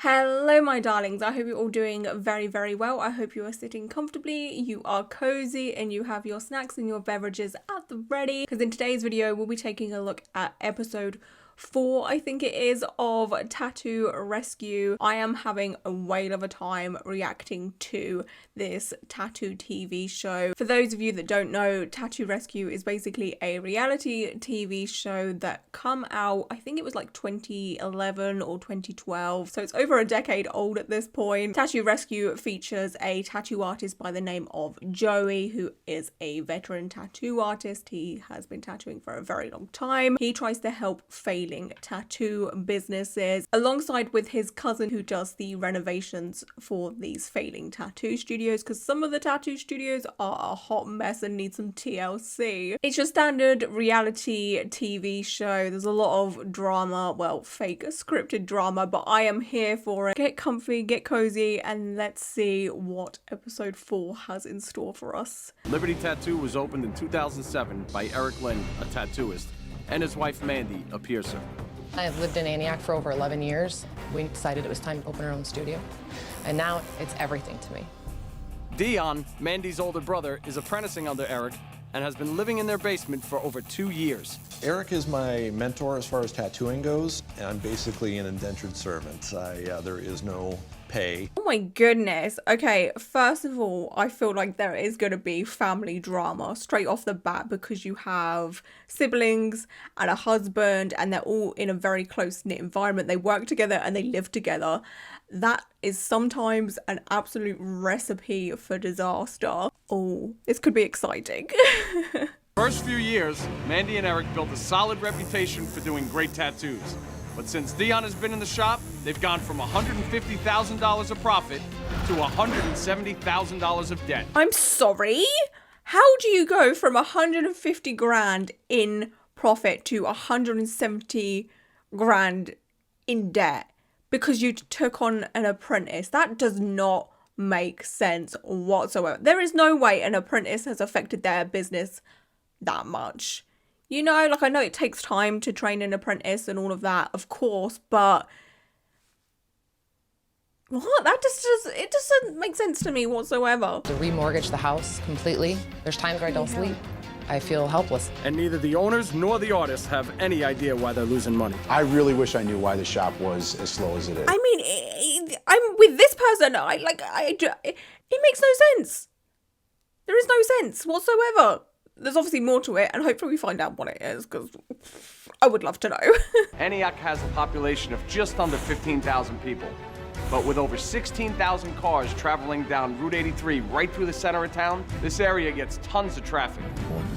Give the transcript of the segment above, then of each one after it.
Hello my darlings, I hope you're all doing very well. I hope you are sitting comfortably, you are cozy, and you have your snacks and your beverages at the ready, because in today's video we'll be taking a look at episode 4, I think it is, of Tattoo Rescue. I am having a whale of a time reacting to this tattoo TV show. For those of you that don't know, Tattoo Rescue is basically a reality TV show that come out, I think it was like 2011 or 2012, so it's over a decade old at this point. Tattoo Rescue features a tattoo artist by the name of Joey, who is a veteran tattoo artist. He has been tattooing for a very long time. He tries to help failing tattoo businesses alongside with his cousin, who does the renovations for these failing tattoo studios, because some of the tattoo studios are a hot mess and need some TLC. It's your standard reality TV show. There's a lot of drama, well, fake scripted drama, but I am here for it. Get comfy, get cozy, and let's see what episode 4 has in store for us. Liberty Tattoo was opened in 2007 by Eric Lynn, a tattooist, and his wife Mandy, a piercer. I've lived in Antioch for over 11 years. We decided it was time to open our own studio, and now it's everything to me. Dion, Mandy's older brother, is apprenticing under Eric and has been living in their basement for over 2 years. Eric is my mentor as far as tattooing goes, and I'm basically an indentured servant. There is no pay. Oh my goodness. Okay, first of all, I feel like there is going to be family drama straight off the bat, because you have siblings and a husband and they're all in a very close-knit environment. They work together and they live together. That is sometimes an absolute recipe for disaster. Oh, this could be exciting. First few years, Mandy and Eric built a solid reputation for doing great tattoos. But since Dion has been in the shop, they've gone from $150,000 of profit to $170,000 of debt. I'm sorry? How do you go from 150 grand in profit to 170 grand in debt because you took on an apprentice? That does not make sense whatsoever. There is no way an apprentice has affected their business that much. You know, like, I know it takes time to train an apprentice and all of that, of course, but what? That it doesn't make sense to me whatsoever. To remortgage the house completely. There's times where I don't sleep. I feel helpless. And neither the owners nor the artists have any idea why they're losing money. I really wish I knew why the shop was as slow as it is. I mean, I'm with this person. It makes no sense. There is no sense whatsoever. There's obviously more to it, and hopefully we find out what it is, because I would love to know. Antioch has a population of just under 15,000 people. But with over 16,000 cars traveling down Route 83 right through the center of town, this area gets tons of traffic.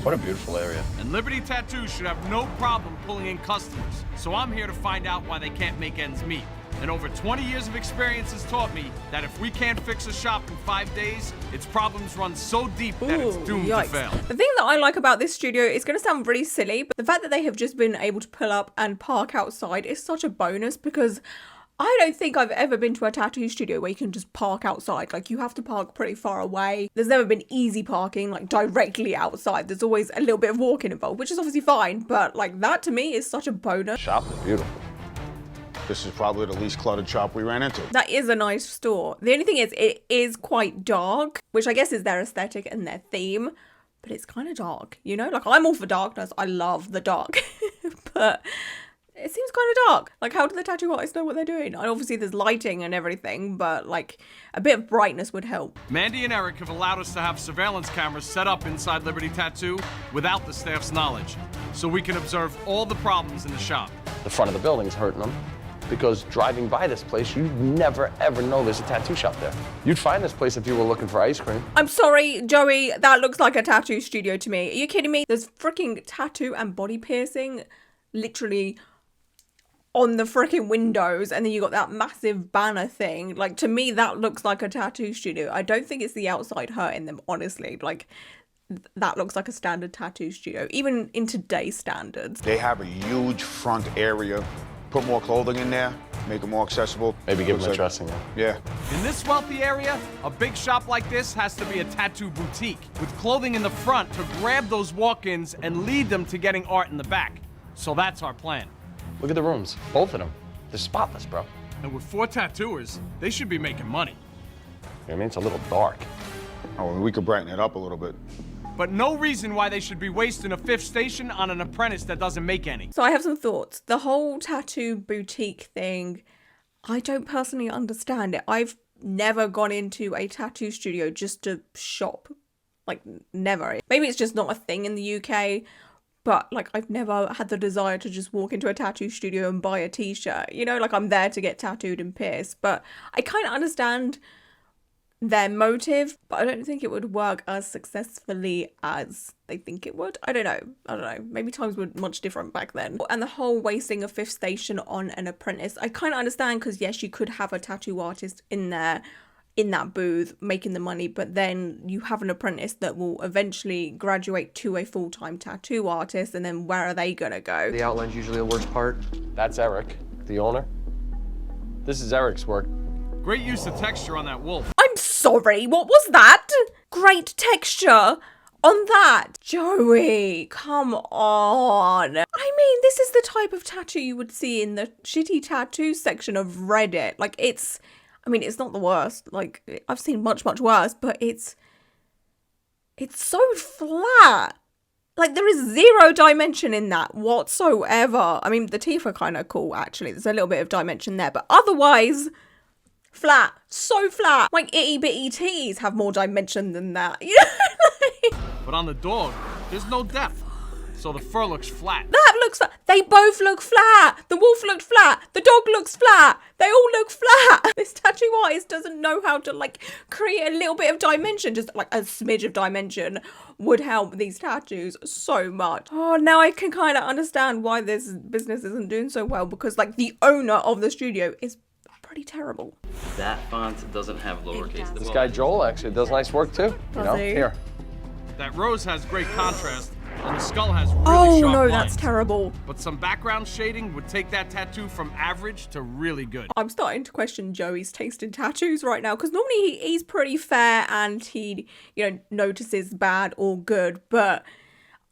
What a beautiful area. And Liberty Tattoo should have no problem pulling in customers. So I'm here to find out why they can't make ends meet. And over 20 years of experience has taught me that if we can't fix a shop in 5 days, its problems run so deep that it's doomed to fail. The thing that I like about this studio is going to sound really silly, but the fact that they have just been able to pull up and park outside is such a bonus, because I don't think I've ever been to a tattoo studio where you can just park outside. Like, you have to park pretty far away. There's never been easy parking, like, directly outside. There's always a little bit of walking involved, which is obviously fine, but, like, that to me is such a bonus. Shop is beautiful. This is probably the least cluttered shop we ran into. That is a nice store. The only thing is, it is quite dark, which I guess is their aesthetic and their theme, but it's kind of dark, you know? Like, I'm all for darkness. I love the dark, but it seems kind of dark. Like, how do the tattoo artists know what they're doing? And obviously there's lighting and everything, but like, a bit of brightness would help. Mandy and Eric have allowed us to have surveillance cameras set up inside Liberty Tattoo without the staff's knowledge, so we can observe all the problems in the shop. The front of the building's hurting them, because driving by this place, you'd never ever know there's a tattoo shop there. You'd find this place if you were looking for ice cream. I'm sorry, Joey, that looks like a tattoo studio to me. Are you kidding me? There's freaking tattoo and body piercing literally on the freaking windows, and then you got that massive banner thing. Like, to me, that looks like a tattoo studio. I don't think it's the outside hurting them, honestly. Like, that looks like a standard tattoo studio, even in today's standards. They have a huge front area. Put more clothing in there, make it more accessible. Maybe give them a dressing room. Yeah. In this wealthy area, a big shop like this has to be a tattoo boutique, with clothing in the front to grab those walk-ins and lead them to getting art in the back. So that's our plan. Look at the rooms, both of them. They're spotless, bro. And with 4 tattooers, they should be making money. I mean, it's a little dark. Oh, we could brighten it up a little bit. But no reason why they should be wasting a 5th station on an apprentice that doesn't make any. So I have some thoughts. The whole tattoo boutique thing, I don't personally understand it. I've never gone into a tattoo studio just to shop. Like, never. Maybe it's just not a thing in the UK, but like I've never had the desire to just walk into a tattoo studio and buy a t-shirt. You know, like I'm there to get tattooed and pierced. But I kind of understand their motive, but I don't think it would work as successfully as they think it would. I don't know. Maybe times were much different back then. And the whole wasting a 5th station on an apprentice, I kind of understand, because yes, you could have a tattoo artist in there, in that booth, making the money, but then you have an apprentice that will eventually graduate to a full-time tattoo artist, and then where are they gonna go? The outline's usually the worst part. That's Eric, the owner. This is Eric's work. Great use of texture on that wolf. I'm sorry, what was that? Great texture on that. Joey, come on. I mean, this is the type of tattoo you would see in the shitty tattoo section of Reddit. Like, it's not the worst. Like, I've seen much, much worse, but it's so flat. Like, there is 0 dimension in that whatsoever. I mean, the teeth are kind of cool, actually. There's a little bit of dimension there, but otherwise, flat. So flat. Like, itty bitty tees have more dimension than that. You know? But on the dog, there's no depth. So the fur looks flat. That looks flat. They both look flat. The wolf looked flat. The dog looks flat. They all look flat. This tattoo artist doesn't know how to, like, create a little bit of dimension. Just, like, a smidge of dimension would help these tattoos so much. Oh, now I can kind of understand why this business isn't doing so well, because, like, the owner of the studio is pretty terrible. That font doesn't have lowercase. This guy Joel actually does nice work too. You know, here. That rose has great contrast, and the skull has really sharp no, lines. that's terrible. But some background shading would take that tattoo from average to really good. I'm starting to question Joey's taste in tattoos right now, because normally he's pretty fair and he, you know, notices bad or good, but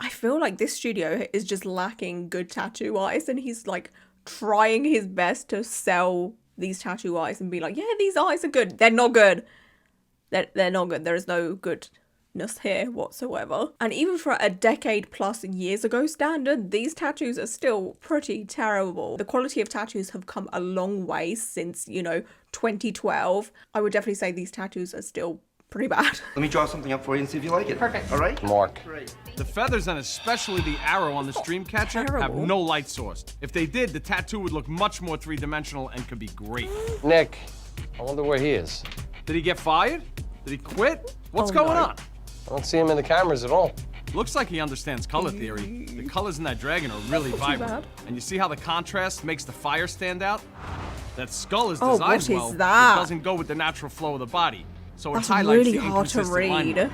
I feel like this studio is just lacking good tattoo artists, and he's like trying his best to sell these tattoo artists and be like, yeah, these artists are good. They're not good. They're not good. There is no goodness here whatsoever. And even for a decade plus years ago standard, these tattoos are still pretty terrible. The quality of tattoos have come a long way since, you know, 2012. I would definitely say these tattoos are still pretty bad. Let me draw something up for you and see if you like it. Perfect. All right? Mark. The feathers and especially the arrow on the stream catcher have terrible. no light source. If they did, the tattoo would look much more 3-dimensional and could be great. Nick, I wonder where he is. Did he get fired? Did he quit? What's Oh, going no. on? I don't see him in the cameras at all. Looks like he understands color theory. The colors in that dragon are really vibrant. And you see how the contrast makes the fire stand out? That skull is Oh, designed what is well, that? it doesn't go with the natural flow of the body. So it That's highlights really the hard to inconsistent line read. work.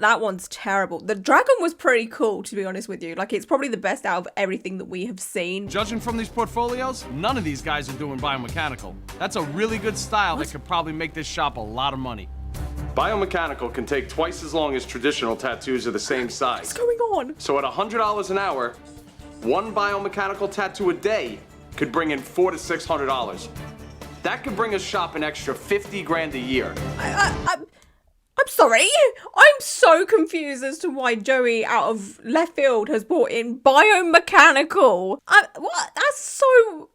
That one's terrible. The dragon was pretty cool, to be honest with you. Like, it's probably the best out of everything that we have seen. Judging from these portfolios, none of these guys are doing biomechanical. That's a really good style that could probably make this shop a lot of money. Biomechanical can take twice as long as traditional tattoos of the same size. What's going on? So at $100 an hour, one biomechanical tattoo a day could bring in $400 to $600. That could bring a shop an extra 50 grand a year. I'm sorry. I'm so confused as to why Joey, out of left field, has brought in biomechanical. What? That's so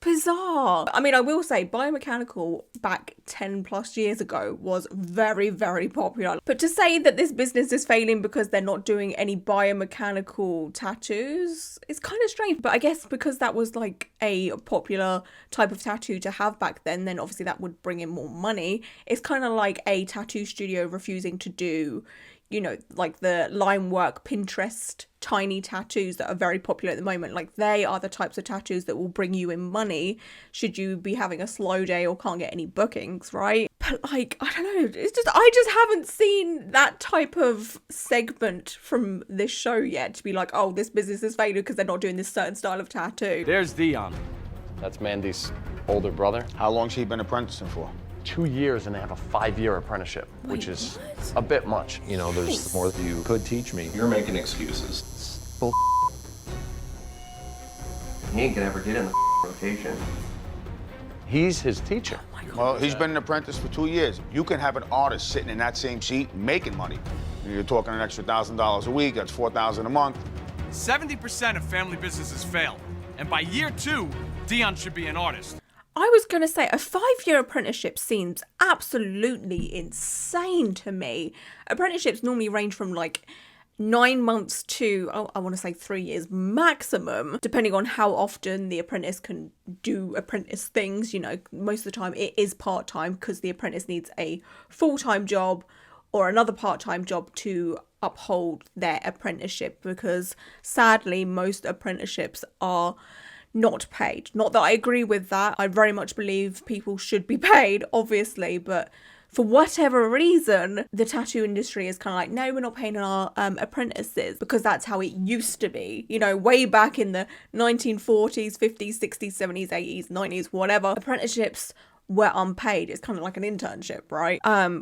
bizarre. I mean, I will say biomechanical back 10 plus years ago was very, very popular. But to say that this business is failing because they're not doing any biomechanical tattoos is kind of strange. But I guess because that was like a popular type of tattoo to have back then obviously that would bring in more money. It's kind of like a tattoo studio refusing to do, you know, like the line work Pinterest tiny tattoos that are very popular at the moment. Like, they are the types of tattoos that will bring you in money should you be having a slow day or can't get any bookings, right? But like, I don't know, it's just, I just haven't seen that type of segment from this show yet to be like, oh, this business is failing because they're not doing this certain style of tattoo. There's Dion. That's Mandy's older brother. How long's he been apprenticing for? 2 years, and they have a 5-year apprenticeship, which is a bit much. You know, there's more that you could teach me. You're making excuses. Bull. He ain't gonna ever get in the rotation. He's his teacher. Well, he's been an apprentice for 2 years. You can have an artist sitting in that same seat making money. You're talking an extra $1,000 a week, that's $4,000 a month. 70% of family businesses fail. And by year 2, Dion should be an artist. I was going to say a 5-year apprenticeship seems absolutely insane to me. Apprenticeships normally range from like 9 months to, I want to say 3 years maximum, depending on how often the apprentice can do apprentice things. You know, most of the time it is part-time because the apprentice needs a full-time job or another part-time job to uphold their apprenticeship, because sadly most apprenticeships are not paid. Not that I agree with that. I very much believe people should be paid, obviously, but for whatever reason, the tattoo industry is kind of like, no, we're not paying our apprentices, because that's how it used to be. You know, way back in the 1940s, 50s, 60s, 70s, 80s, 90s, whatever, apprenticeships were unpaid. It's kind of like an internship, right?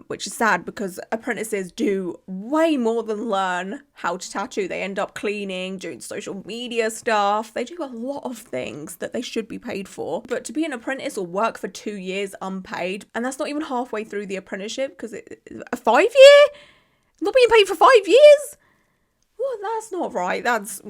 Which is sad because apprentices do way more than learn how to tattoo. They end up cleaning, doing social media stuff. They do a lot of things that they should be paid for. But to be an apprentice or work for 2 years unpaid, and that's not even halfway through the apprenticeship, because a 5-year? Not being paid for 5 years? Well, that's not right. That's,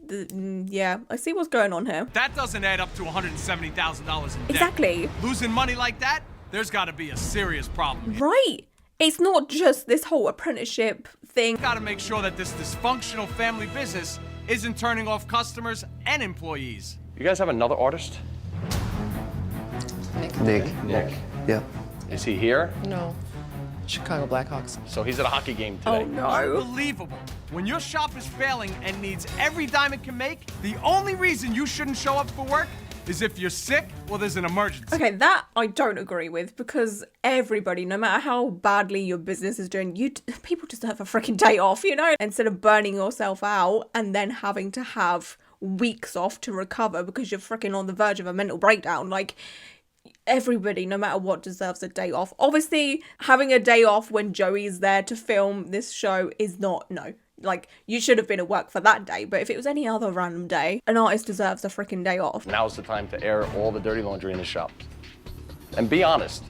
yeah, I see what's going on here. That doesn't add up to $170,000 in debt. Exactly. Losing money like that, there's got to be a serious problem. Right. It's not just this whole apprenticeship thing. Got to make sure that this dysfunctional family business isn't turning off customers and employees. You guys have another artist? Nick. Yeah. Is he here? No. Chicago Blackhawks. So he's at a hockey game today. Oh no. Unbelievable. When your shop is failing and needs every dime it can make, the only reason you shouldn't show up for work is if you're sick or there's an emergency. Okay, that I don't agree with, because everybody, no matter how badly your business is doing, people just have a freaking day off, you know? Instead of burning yourself out and then having to have weeks off to recover because you're freaking on the verge of a mental breakdown. Like, everybody, no matter what, deserves a day off. Obviously, having a day off when Joey's there to film this show is not, no. Like, you should have been at work for that day, but if it was any other random day, an artist deserves a freaking day off. Now's the time to air all the dirty laundry in the shop. And be honest.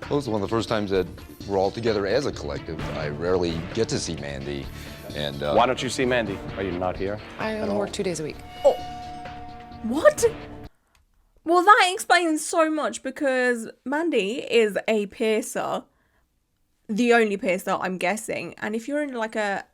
Well, it's one of the first times that we're all together as a collective. I rarely get to see Mandy, and Why don't you see Mandy? Are you not here? I only work 2 days a week. Oh, what? Well, that explains so much, because Mandy is a piercer. The only piercer, I'm guessing. And if you're in like a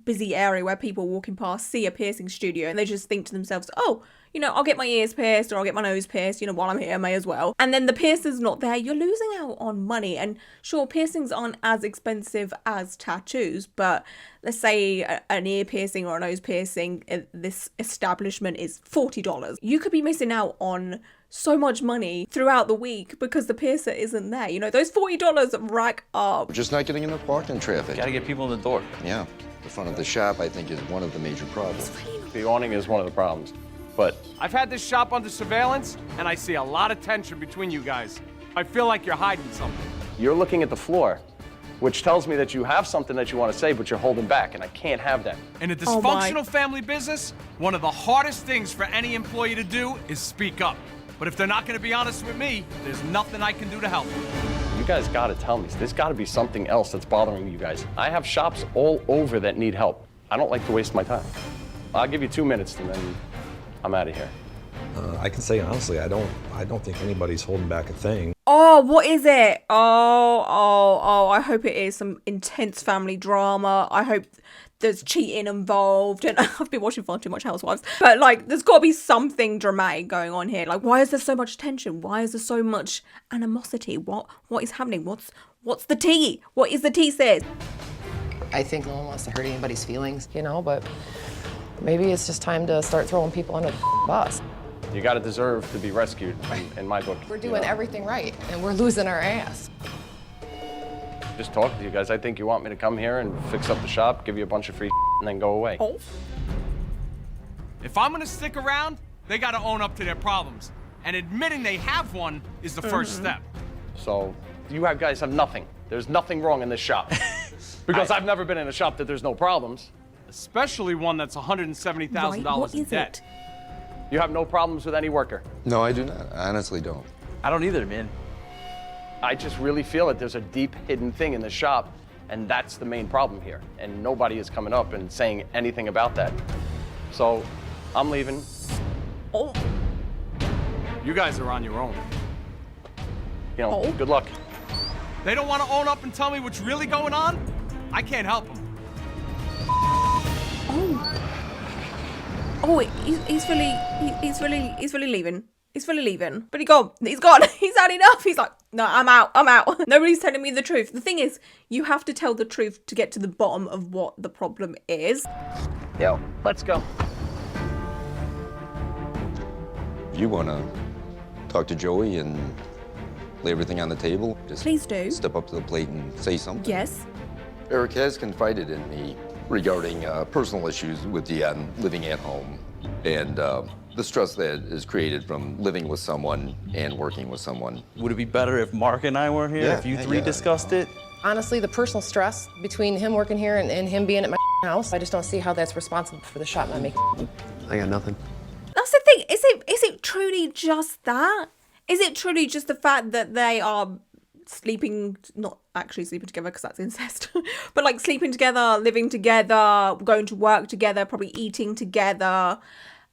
busy area where people walking past see a piercing studio and they just think to themselves, oh, you know, I'll get my ears pierced or I'll get my nose pierced, you know, while I'm here, I may as well. And then the piercer's not there, you're losing out on money. And sure, piercings aren't as expensive as tattoos, but let's say an ear piercing or a nose piercing, this establishment is $40. You could be missing out on so much money throughout the week because the piercer isn't there. You know, those $40 rack up. just not getting enough parking traffic. Gotta get people in the door. Yeah, the front of the shop, I think, is one of the major problems. The awning is one of the problems. But I've had this shop under surveillance, and I see a lot of tension between you guys. I feel like you're hiding something. you're looking at the floor, which tells me that you have something that you want to say, but you're holding back, and I can't have that. In a dysfunctional family business, one of the hardest things for any employee to do is speak up. But if they're not going to be honest with me, there's nothing I can do to help them. You guys got to tell me. There's got to be something else that's bothering you guys. I have shops all over that need help. I don't like to waste my time. I'll give you 2 minutes, and then I'm out of here. I can say honestly, I don't think anybody's holding back a thing. Oh, what is it? Oh, I hope it is some intense family drama. I hope there's cheating involved. And I've been watching far too much Housewives. But, like, there's got to be something dramatic going on here. Like, why is there so much tension? Why is there so much animosity? What is happening? What's the tea? What is the tea, sis? I think no one wants to hurt anybody's feelings, you know, but maybe it's just time to start throwing people under the bus. You got to deserve to be rescued, in my book. We're doing everything right, and we're losing our ass. Just talking to you guys. I think you want me to come here and fix up the shop, give you a bunch of free and then go away. Oh. If I'm gonna stick around, they gotta own up to their problems. And admitting they have one is the first step. So you guys have nothing. There's nothing wrong in this shop. Because I've never been in a shop that there's no problems. Especially one that's $170,000 in debt. You have no problems with any worker? No, I do not. I honestly don't. I don't either, man. I just really feel that there's a deep hidden thing in the shop, and that's the main problem here. And nobody is coming up and saying anything about that. So I'm leaving. Oh. You guys are on your own. You know, good luck. They don't want to own up and tell me what's really going on? I can't help them. Oh, he's really leaving. He's really leaving. But he's gone. He's had enough. He's like, no, I'm out. Nobody's telling me the truth. The thing is, you have to tell the truth to get to the bottom of what the problem is. Yo, let's go. You want to talk to Joey and lay everything on the table? Just Please do. Step up to the plate and say something. Yes. Eric has confided in me regarding personal issues with Dion living at home and the stress that is created from living with someone and working with someone. Would it be better if Mark and I weren't here, if you three discussed it? Honestly, the personal stress between him working here and him being at my house, I just don't see how that's responsible for the shop not making. I got nothing. That's the thing. Is it truly just that? Is it truly just the fact that they are sleeping, not actually sleeping together because that's incest, but like sleeping together, living together, going to work together, probably eating together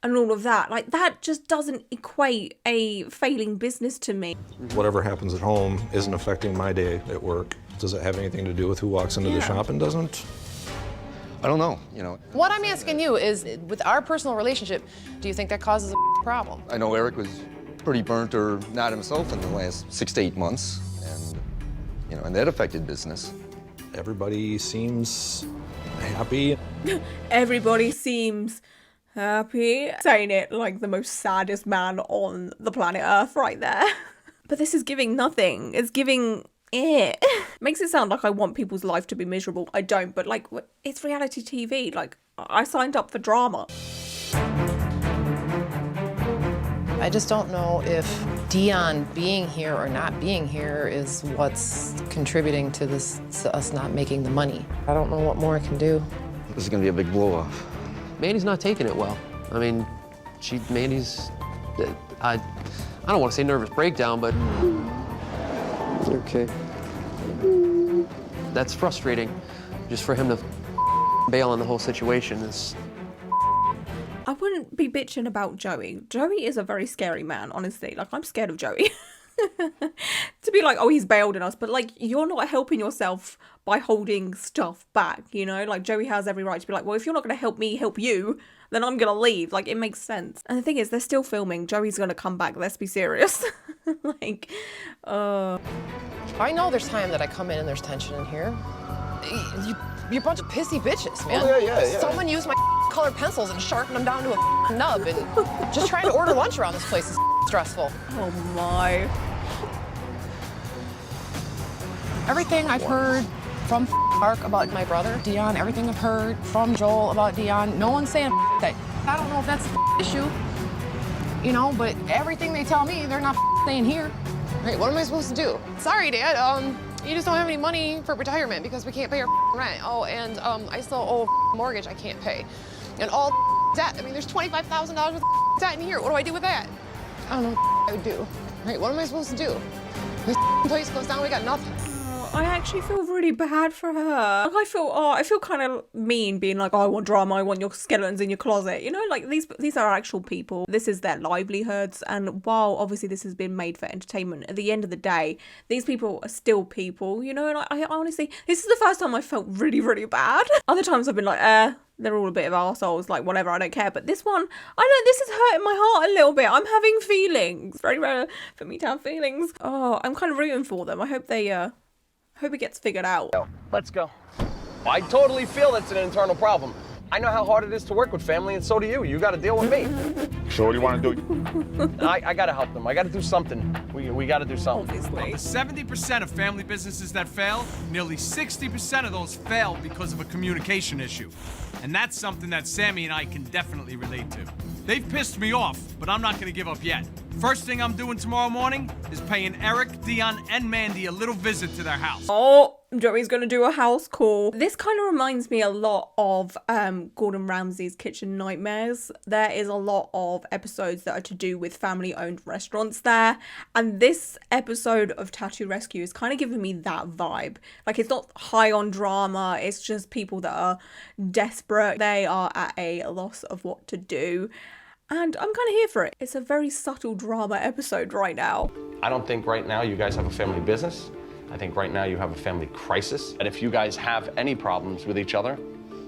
and all of that? Like, that just doesn't equate a failing business to me. Whatever happens at home isn't affecting my day at work. Does it have anything to do with who walks into the shop and doesn't? I don't know, you know. What I'm asking you is, with our personal relationship, do you think that causes a problem? I know Eric was pretty burnt or not himself in the last 6 to 8 months, and you know, and that affected business. Everybody seems happy. Everybody seems happy. Saying it like the most saddest man on the planet Earth right there. But this is giving nothing. It's giving it. Makes it sound like I want people's life to be miserable. I don't, but like, it's reality TV. Like, I signed up for drama. I just don't know if Dion being here or not being here is what's contributing to this, to us not making the money. I don't know what more I can do. This is gonna be a big blow-off. Mandy's not taking it well. I mean, Mandy's, I don't want to say nervous breakdown, but okay. That's frustrating. Just for him to bail on the whole situation is. I wouldn't be bitching about Joey. Joey is a very scary man, honestly. Like, I'm scared of Joey. To be like, oh, he's bailed on us. But, like, you're not helping yourself by holding stuff back, you know? Like, Joey has every right to be like, well, if you're not going to help me help you, then I'm going to leave. Like, it makes sense. And the thing is, they're still filming. Joey's going to come back. Let's be serious. Like, I know there's time that I come in and there's tension in here. You're a bunch of pissy bitches, man. Oh, yeah. Someone used my colored pencils and sharpened them down to a nub, and just trying to order lunch around this place is stressful. oh my. Everything I've heard from Mark about my brother, Dion, everything I've heard from Joel about Dion, no one's saying that. I don't know if that's the issue, you know, but everything they tell me, they're not saying here. Right, what am I supposed to do? Sorry, Dad, you just don't have any money for retirement because we can't pay our rent. Oh, and I still owe a mortgage I can't pay. And all debt. I mean, there's $25,000 worth of debt in here. What do I do with that? I don't know what I would do. Right, what am I supposed to do? This place goes down, we got nothing. I actually feel really bad for her. Like, I feel kind of mean being like, oh, I want drama, I want your skeletons in your closet. You know, like, these are actual people. This is their livelihoods. And while obviously this has been made for entertainment, at the end of the day, these people are still people, you know? And I honestly, this is the first time I felt really, really bad. Other times I've been like, they're all a bit of arseholes, like, whatever, I don't care. But this one, I know this is hurting my heart a little bit. I'm having feelings. Very rare for me to have feelings. Oh, I'm kind of rooting for them. I hope they, hope it gets figured out. Let's go. I totally feel it's an internal problem. I know how hard it is to work with family, and so do you. You got to deal with me. So what do you want to do? I got to help them. I got to do something. We got to do something. Obviously. Of the 70% of family businesses that fail, nearly 60% of those fail because of a communication issue. And that's something that Sammy and I can definitely relate to. They've pissed me off, but I'm not gonna give up yet. First thing I'm doing tomorrow morning is paying Eric, Dion, and Mandy a little visit to their house. Oh, Joey's gonna do a house call. This kind of reminds me a lot of Gordon Ramsay's Kitchen Nightmares. There is a lot of episodes that are to do with family-owned restaurants there, and this episode of Tattoo Rescue is kind of giving me that vibe. Like, it's not high on drama, it's just people that are desperate. They are at a loss of what to do, and I'm kind of here for it. It's a very subtle drama episode right now. I don't think right now you guys have a family business. I think right now you have a family crisis. And if you guys have any problems with each other,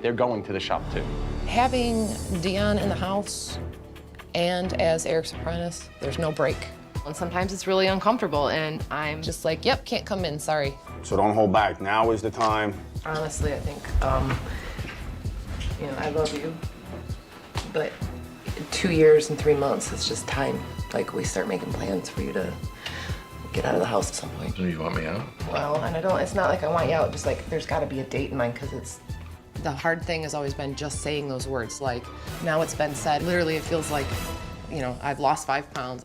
they're going to the shop too. Having Dion in the house and as Eric's apprentice, there's no break. And sometimes it's really uncomfortable, and I'm just like, yep, can't come in, sorry. So don't hold back. Now is the time. Honestly, I think, I love you, but 2 years and 3 months, it's just time. Like, we start making plans for you to get out of the house at some point. Do you want me out? Well, and it's not like I want you out, just like there's gotta be a date in mind, because the hard thing has always been just saying those words. Like, now it's been said, literally it feels like, I've lost 5 pounds.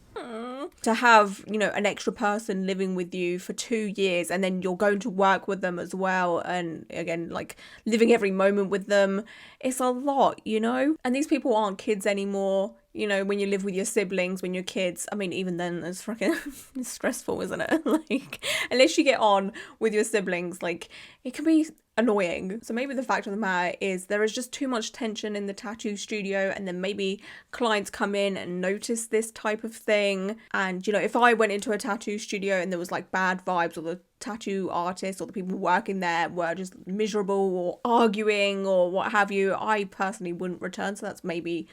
To have, an extra person living with you for 2 years, and then you're going to work with them as well, and again, like, living every moment with them, it's a lot, And these people aren't kids anymore. When you live with your siblings, when you're kids, I mean, even then it's fucking it's stressful, isn't it? Like, unless you get on with your siblings, like, it can be annoying. So maybe the fact of the matter is there is just too much tension in the tattoo studio, and then maybe clients come in and notice this type of thing. And, if I went into a tattoo studio and there was like bad vibes, or the tattoo artists or the people working there were just miserable or arguing or what have you, I personally wouldn't return. So that's maybe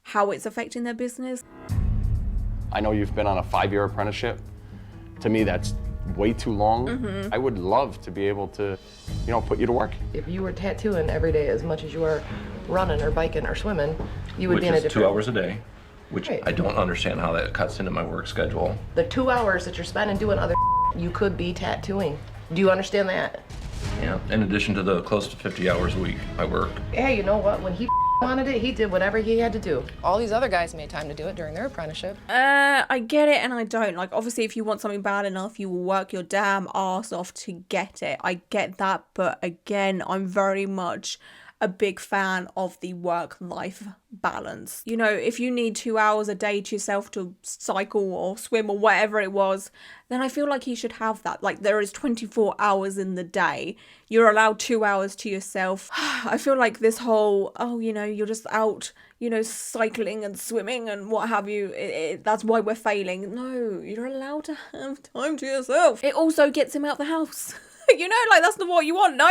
how it's affecting their business. I know you've been on a 5-year apprenticeship. To me, that's way too long. I would love to be able to, put you to work. If you were tattooing every day as much as you are running or biking or swimming, you would be in a different... 2 hours a day, which Right. I don't understand how that cuts into my work schedule. The 2 hours that you're spending doing other you could be tattooing. Do you understand that? Yeah, in addition to the close to 50 hours a week I work. Hey, you know what? When he wanted it, he did whatever he had to do. All these other guys made time to do it during their apprenticeship. I get it and I don't. Like, obviously, if you want something bad enough, you will work your damn ass off to get it. I get that, but again, I'm very much a big fan of the work-life balance. If you need 2 hours a day to yourself to cycle or swim or whatever it was, then I feel like you should have that. Like, there is 24 hours in the day. You're allowed 2 hours to yourself. I feel like this whole, you're just out, cycling and swimming and what have you, that's why we're failing. No, you're allowed to have time to yourself. It also gets him out the house. That's not what you want, no?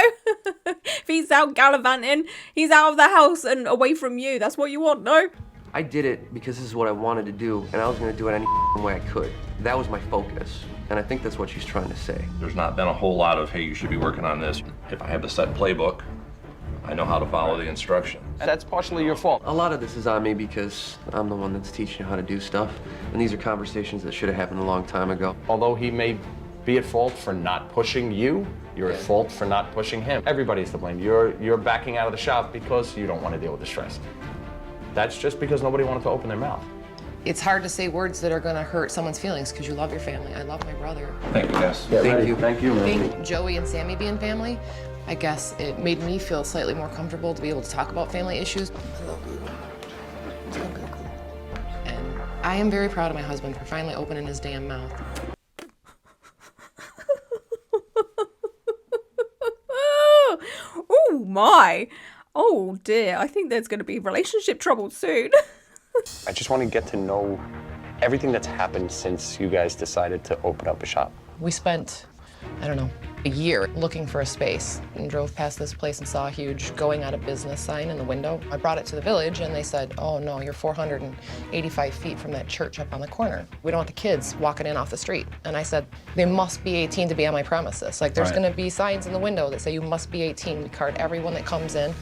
If he's out gallivanting, he's out of the house and away from you. That's what you want, no? I did it because this is what I wanted to do, and I was going to do it any way I could. That was my focus, and I think that's what she's trying to say. There's not been a whole lot of, hey, you should be working on this. If I have the set playbook, I know how to follow the instructions. That's partially your fault. A lot of this is on me because I'm the one that's teaching you how to do stuff, and these are conversations that should have happened a long time ago. Although he may be at fault for not pushing you, you're at fault for not pushing him. Everybody's to blame. You're backing out of the shop because you don't want to deal with the stress. That's just because nobody wanted to open their mouth. It's hard to say words that are gonna hurt someone's feelings because you love your family. I love my brother. Thank you, guys. Thank you. Thank you, man. Being Joey and Sammy being family, I guess it made me feel slightly more comfortable to be able to talk about family issues. I love you. It's gonna be cool. And I am very proud of my husband for finally opening his damn mouth. Oh my. Oh dear. I think there's going to be relationship trouble soon. I just want to get to know everything that's happened since you guys decided to open up a shop. We spent, I don't know, a year looking for a space and drove past this place and saw a huge going out of business sign in the window. I brought it to the village and they said, oh no, you're 485 feet from that church up on the corner. We don't want the kids walking in off the street. And I said, they must be 18 to be on my premises. Like, there's gonna be signs in the window that say you must be 18. We card everyone that comes in.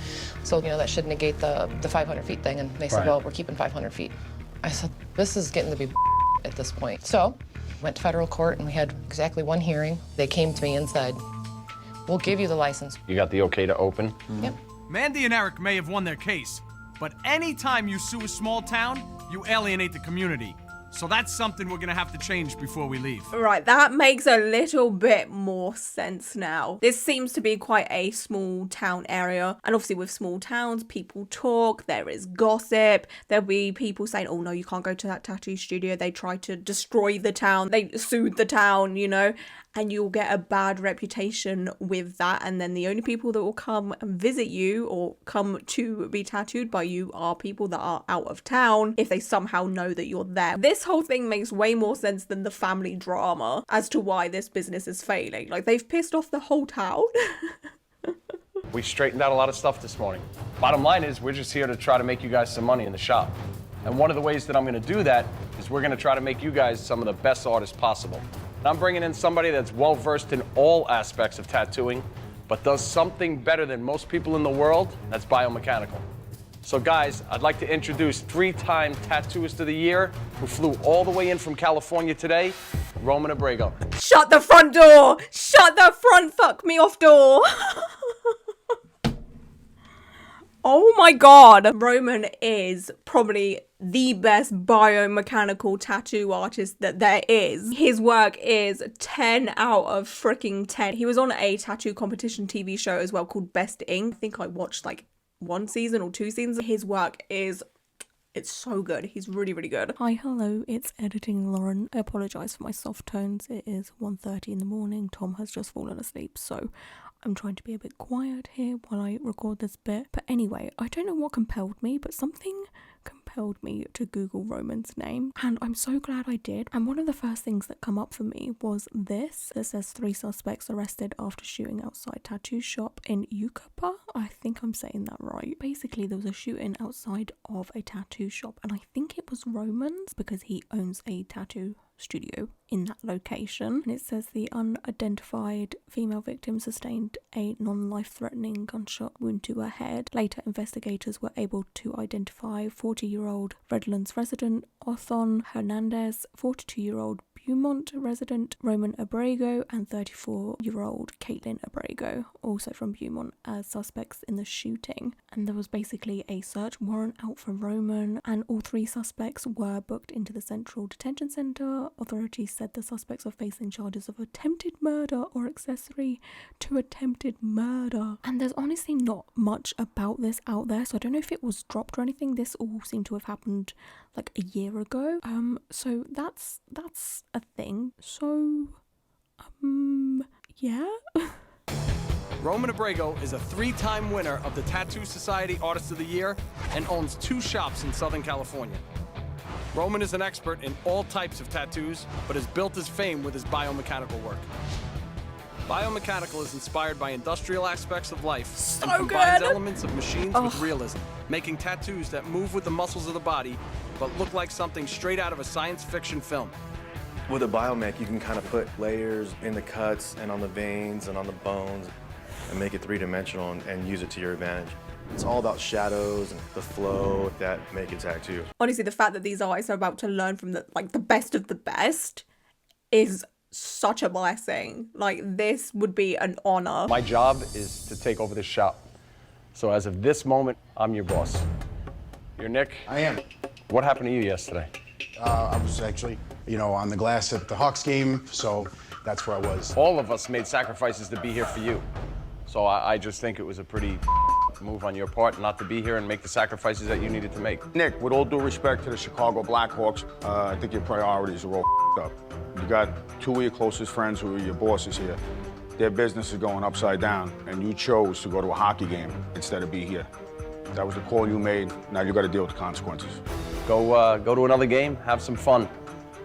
So, that should negate the 500 feet thing. And they said, well, we're keeping 500 feet. I said, this is getting to be at this point. So, went to federal court and we had exactly one hearing. They came to me and said, we'll give you the license. You got the okay to open? Yep. Mandy and Eric may have won their case, but anytime you sue a small town, you alienate the community. So that's something we're gonna have to change before we leave. Right, that makes a little bit more sense now. This seems to be quite a small town area, and obviously with small towns, people talk, there is gossip, there'll be people saying, oh no, you can't go to that tattoo studio, they try to destroy the town, they sued the town, you know, and you'll get a bad reputation with that, and then the only people that will come and visit you or come to be tattooed by you are people that are out of town if they somehow know that you're there. This whole thing makes way more sense than the family drama as to why this business is failing. Like, they've pissed off the whole town. We straightened out a lot of stuff this morning. Bottom line is, we're just here to try to make you guys some money in the shop. And one of the ways that I'm gonna do that is we're gonna try to make you guys some of the best artists possible. And I'm bringing in somebody that's well-versed in all aspects of tattooing, but does something better than most people in the world, that's biomechanical. So guys, I'd like to introduce 3-time Tattooist of the Year, who flew all the way in from California today, Roman Abrego. Shut the front door! Shut the front fuck me off door! Oh my god, Roman is probably the best biomechanical tattoo artist that there is. His work is 10 out of freaking 10. He was on a tattoo competition TV show as well called Best Ink. I think I watched like 1 season or 2 seasons. His work is, it's so good. He's really, really good. Hi, hello, it's Editing Lauren. I apologise for my soft tones. It is 1:30 in the morning. Tom has just fallen asleep, so I'm trying to be a bit quiet here while I record this bit. But anyway, I don't know what compelled me, but something compelled me to Google Roman's name, and I'm so glad I did. And one of the first things that come up for me was this. It says 3 suspects arrested after shooting outside tattoo shop in Yucapa. I think I'm saying that right. Basically, there was a shooting outside of a tattoo shop, and I think it was Roman's because he owns a tattoo studio in that location. And it says the unidentified female victim sustained a non-life-threatening gunshot wound to her head. Later, investigators were able to identify 40-year-old Redlands resident Othon Hernandez, 42-year-old Beaumont resident Roman Abrego, and 34-year-old Caitlin Abrego, also from Beaumont, as suspects in the shooting. And there was basically a search warrant out for Roman, and all 3 suspects were booked into the Central Detention Center. Authorities said the suspects are facing charges of attempted murder or accessory to attempted murder. And there's honestly not much about this out there, so I don't know if it was dropped or anything. This all seemed to have happened like a year ago. So that's a thing. So, yeah. Roman Abrego is a 3-time winner of the Tattoo Society Artist of the Year and owns 2 shops in Southern California. Roman is an expert in all types of tattoos, but has built his fame with his biomechanical work. Biomechanical is inspired by industrial aspects of life and combines elements of machines with realism, making tattoos that move with the muscles of the body, but look like something straight out of a science fiction film. With a biomech, you can kind of put layers in the cuts and on the veins and on the bones and make it 3-dimensional and use it to your advantage. It's all about shadows and the flow that make a tattoo. Honestly, the fact that these artists are about to learn from the best of the best is such a blessing. Like, this would be an honor. My job is to take over this shop. So as of this moment, I'm your boss. You're Nick? I am. What happened to you yesterday? I was actually, on the glass at the Hawks game, so that's where I was. All of us made sacrifices to be here for you. So I just think it was a pretty move on your part not to be here and make the sacrifices that you needed to make. Nick, with all due respect to the Chicago Blackhawks, I think your priorities are all up. You got 2 of your closest friends who are your bosses here. Their business is going upside down, and you chose to go to a hockey game instead of be here. That was the call you made. Now you got to deal with the consequences. Go to another game, have some fun.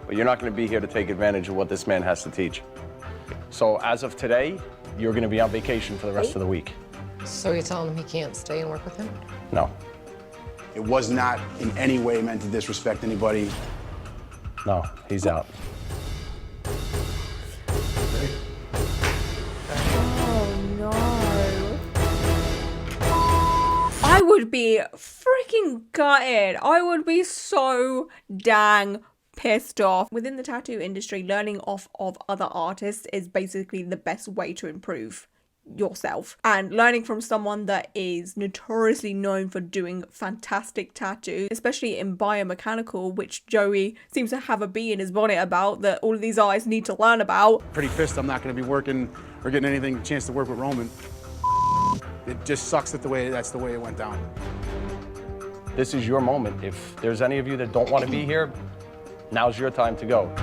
But you're not going to be here to take advantage of what this man has to teach. So as of today, you're going to be on vacation for the rest of the week. So you're telling him he can't stay and work with him? No. It was not in any way meant to disrespect anybody. No, he's out. Oh no. I would be freaking gutted. I would be so dang pissed off. Within the tattoo industry, learning off of other artists is basically the best way to improve yourself. And learning from someone that is notoriously known for doing fantastic tattoos, especially in biomechanical, which Joey seems to have a bee in his bonnet about, that all of these artists need to learn about. Pretty pissed I'm not going to be working or getting anything chance to work with Roman. It just sucks that that's the way it went down. This is your moment. If there's any of you that don't want to be here, now's your time to go.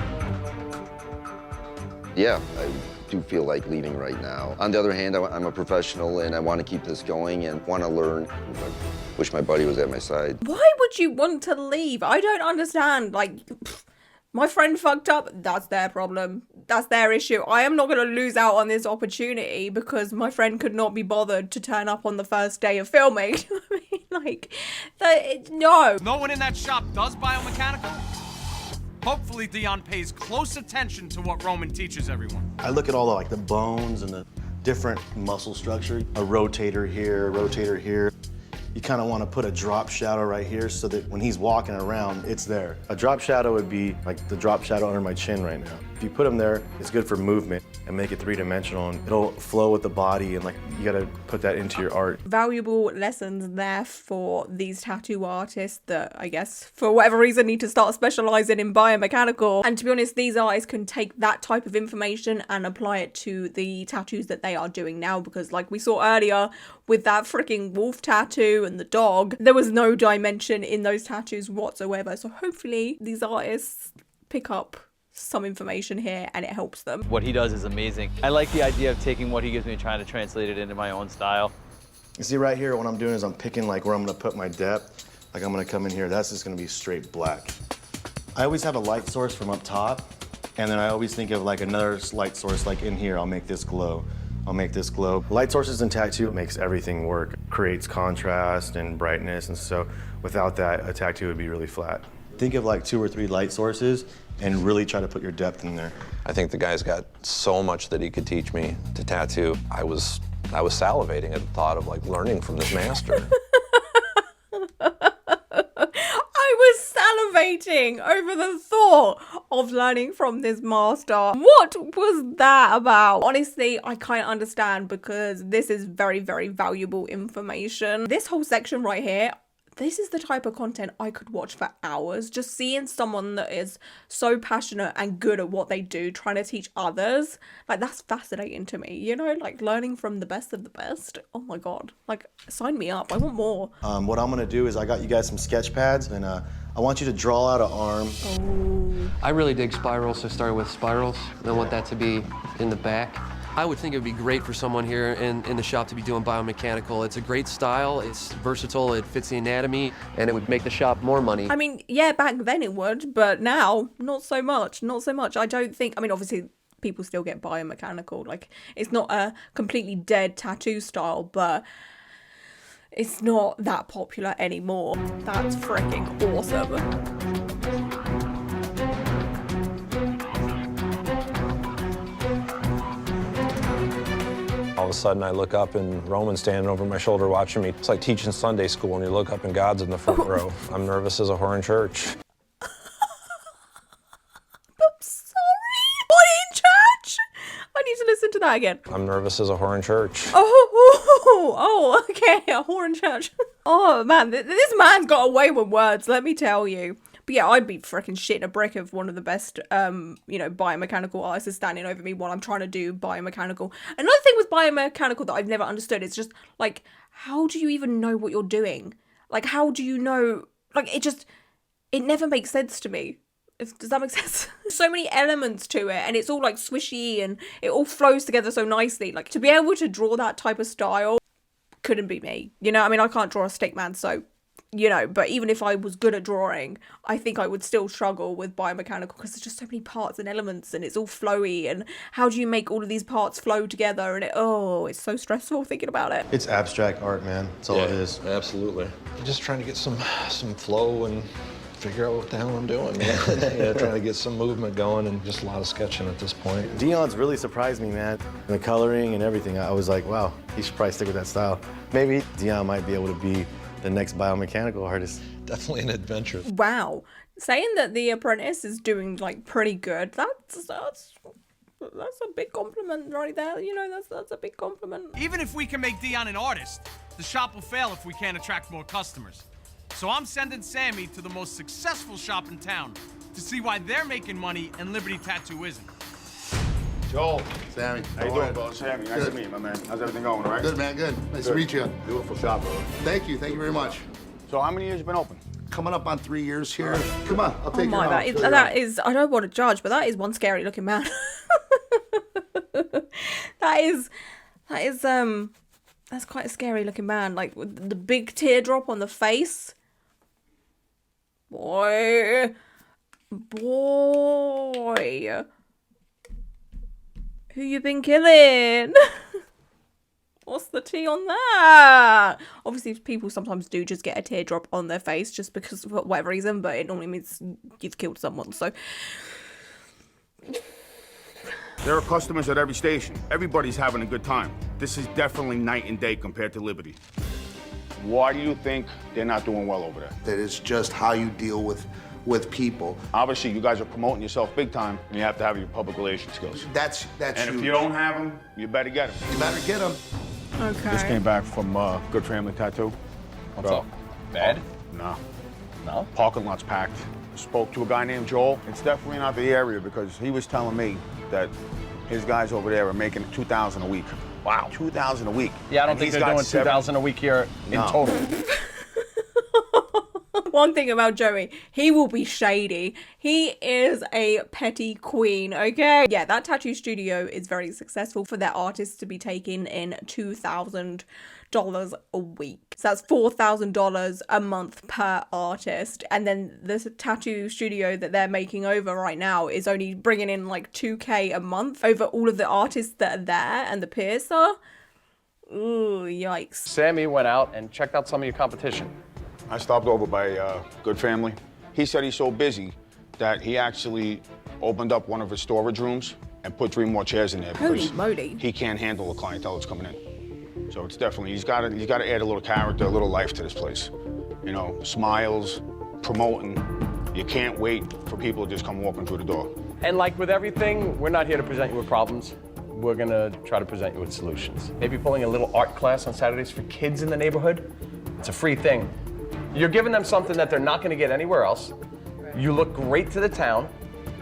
Yeah, I do feel like leaving right now. On the other hand, I'm a professional and I want to keep this going and want to learn. I wish my buddy was at my side. Why would you want to leave? I don't understand. Like, my friend fucked up. That's their problem. That's their issue. I am not going to lose out on this opportunity because my friend could not be bothered to turn up on the first day of filming. I mean, like, no. No one in that shop does biomechanical? Hopefully Dion pays close attention to what Roman teaches everyone. I look at all the bones and the different muscle structure. A rotator here, a rotator here. You kind of want to put a drop shadow right here so that when he's walking around, it's there. A drop shadow would be like the drop shadow under my chin right now. If you put them there, it's good for movement and make it three-dimensional, and it'll flow with the body, and you got to put that into your art. Valuable lessons there for these tattoo artists that I guess for whatever reason need to start specializing in biomechanical. And to be honest, these artists can take that type of information and apply it to the tattoos that they are doing now, because like we saw earlier with that freaking wolf tattoo and the dog, there was no dimension in those tattoos whatsoever. So hopefully these artists pick up some information here and it helps them. What he does is amazing. I like the idea of taking what he gives me and trying to translate it into my own style. You see right here, what I'm doing is I'm picking where I'm gonna put my depth. Like I'm gonna come in here, that's just gonna be straight black. I always have a light source from up top, and then I always think of another light source in here, I'll make this glow. I'll make this glow. Light sources in tattoo makes everything work. Creates contrast and brightness, and so without that, a tattoo would be really flat. Think of 2 or 3 light sources and really try to put your depth in there. I think the guy's got so much that he could teach me to tattoo. I was salivating at the thought of learning from this master. I was salivating over the thought of learning from this master. What was that about? Honestly, I kind of understand, because this is very, very valuable information. This whole section right here, this is the type of content I could watch for hours. Just seeing someone that is so passionate and good at what they do, trying to teach others, that's fascinating to me, you know, learning from the best of the best. Oh my God, sign me up, I want more. What I'm gonna do is I got you guys some sketch pads, and I want you to draw out an arm. Oh. I really dig spirals, so I started with spirals. I want that to be in the back. I would think it would be great for someone here in the shop to be doing biomechanical. It's a great style, it's versatile, it fits the anatomy, and it would make the shop more money. I mean, yeah, back then it would, but now, not so much, not so much. I don't think, obviously, people still get biomechanical. It's not a completely dead tattoo style, but it's not that popular anymore. That's freaking awesome. All of a sudden I look up and Roman's standing over my shoulder watching me. It's like teaching Sunday school and you look up and God's in the front row. I'm nervous as a whore in church. I'm sorry. What, in church? I need to listen to that again. I'm nervous as a whore in church. Oh, okay, a whore in church. Oh man, this man's got away with words, let me tell you. But yeah, I'd be freaking shitting a brick if one of the best, biomechanical artists is standing over me while I'm trying to do biomechanical. Another thing with biomechanical that I've never understood is just, how do you even know what you're doing? How do you know? It never makes sense to me. Does that make sense? So many elements to it, and it's all swishy, and it all flows together so nicely. To be able to draw that type of style couldn't be me. I can't draw a stick man, so but even if I was good at drawing, I think I would still struggle with biomechanical, because there's just so many parts and elements, and it's all flowy, and how do you make all of these parts flow together? And it's so stressful thinking about it. It's abstract art, man. That's all it is. Absolutely. I'm just trying to get some flow and figure out what the hell I'm doing, man. Trying to get some movement going, and just a lot of sketching at this point. Dion's really surprised me, man. The coloring and everything, I was like, wow, he should probably stick with that style. Maybe Dion might be able to be the next biomechanical artist. Definitely an adventure. Wow. Saying that The Apprentice is doing pretty good, that's a big compliment right there. You know, that's a big compliment. Even if we can make Dion an artist, the shop will fail if we can't attract more customers. So I'm sending Sammy to the most successful shop in town to see why they're making money and Liberty Tattoo isn't. Joel. Sammy. How you doing, boss? Sammy, nice to meet you, my man. How's everything going, all right? Good, man, good. Nice to meet you. Beautiful shop, bro. Thank you very much. So how many years you been open? Coming up on 3 years here. Come on, I'll take you around. That is, I don't want to judge, but that is one scary looking man. That's quite a scary looking man. Like, with the big teardrop on the face. Boy. Who you been killing? What's the tea on that? Obviously, people sometimes do just get a teardrop on their face just because for whatever reason, but it normally means you've killed someone, so. There are customers at every station. Everybody's having a good time. This is definitely night and day compared to Liberty. Why do you think they're not doing well over there? That is just how you deal with people. Obviously, you guys are promoting yourself big time, and you have to have your public relations skills. That's And huge. if you don't have them, you better get them. You better get them. Okay. Just came back from Good Family Tattoo. What's up? Bad? No. No? Parking lot's packed. Spoke to a guy named Joel. It's definitely not the area because he was telling me that his guys over there are making $2,000 a week. Wow. $2,000 a week. Yeah, I don't And think he's they're got doing 2,000 a week here in No. total. One thing about Joey, he will be shady. He is a petty queen, okay? Yeah, that tattoo studio is very successful for their artists to be taking in $2,000 a week. So that's $4,000 a month per artist. And then the tattoo studio that they're making over right now is only bringing in like $2K a month over all of the artists that are there and the piercer. Ooh, yikes. Sammy went out and checked out some of your competition. I stopped over by Good Family. He said he's so busy that he actually opened up one of his storage rooms and put 3 more chairs in there Holy because moly. he can't handle the clientele that's coming in. So it's definitely, he's got to add a little character, a little life to this place. You know, smiles, promoting. You can't wait for people to just come walking through the door. And like with everything, we're not here to present you with problems. We're gonna try to present you with solutions. Maybe pulling a little art class on Saturdays for kids in the neighborhood. It's a free thing. You're giving them something that they're not going to get anywhere else. You look great to the town,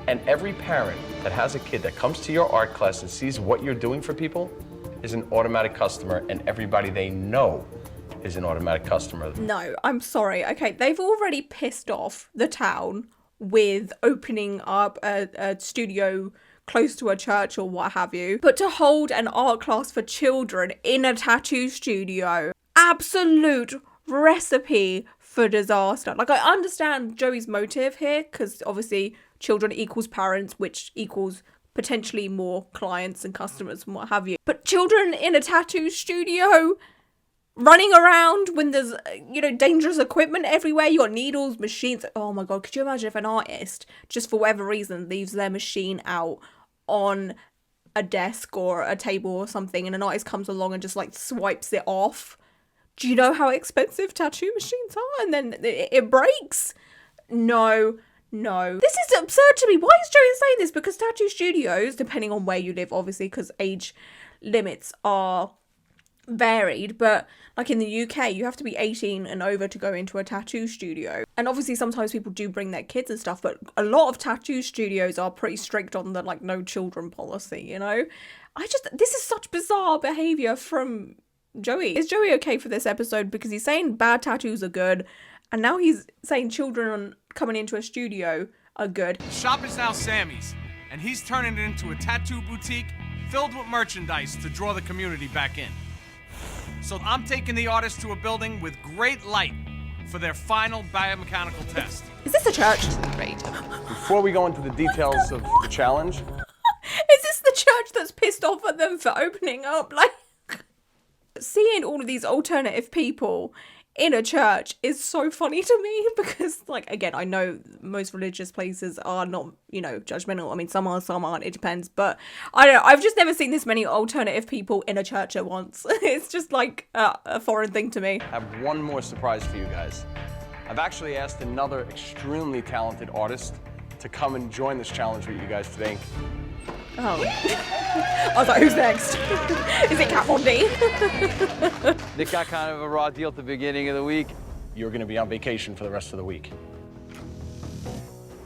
and every parent that has a kid that comes to your art class and sees what you're doing for people is an automatic customer, and everybody they know is an automatic customer. No, I'm sorry. Okay, they've already pissed off the town with opening up a studio close to a church or what have you. But to hold an art class for children in a tattoo studio, absolute recipe for disaster. Like, I understand Joey's motive here because obviously children equals parents, which equals potentially more clients and customers and what have you. But children in a tattoo studio running around when there's, you know, dangerous equipment everywhere. You got needles, machines. Oh my God, could you imagine if an artist, just for whatever reason, leaves their machine out on a desk or a table or something and an artist comes along and just like swipes it off? Do you know how expensive tattoo machines are? And then it breaks. No. This is absurd to me. Why is Joey saying this? Because tattoo studios, depending on where you live, obviously, because age limits are varied, but like in the UK, you have to be 18 and over to go into a tattoo studio. And obviously, sometimes people do bring their kids and stuff, but a lot of tattoo studios are pretty strict on the like no children policy, you know? This is such bizarre behavior from Joey. Is Joey okay for this episode? Because he's saying bad tattoos are good, and now he's saying children coming into a studio are good. The shop is now Sammy's, and he's turning it into a tattoo boutique filled with merchandise to draw the community back in. So I'm taking the artists to a building with great light for their final biomechanical test. Is this a church? Great. Before we go into the details of the challenge. Is this the church that's pissed off at them for opening up? Like, seeing all of these alternative people in a church is so funny to me because, like, again, I know most religious places are not, you know, judgmental. I mean, some are, some aren't. It depends. But I don't know. I've just never seen this many alternative people in a church at once. It's just like a foreign thing to me. I have one more surprise for you guys. I've actually asked another extremely talented artist to come and join this challenge with you guys today. Oh. I was like, who's next? Is it Kat Von D? Nick got kind of a raw deal at the beginning of the week. You're going to be on vacation for the rest of the week.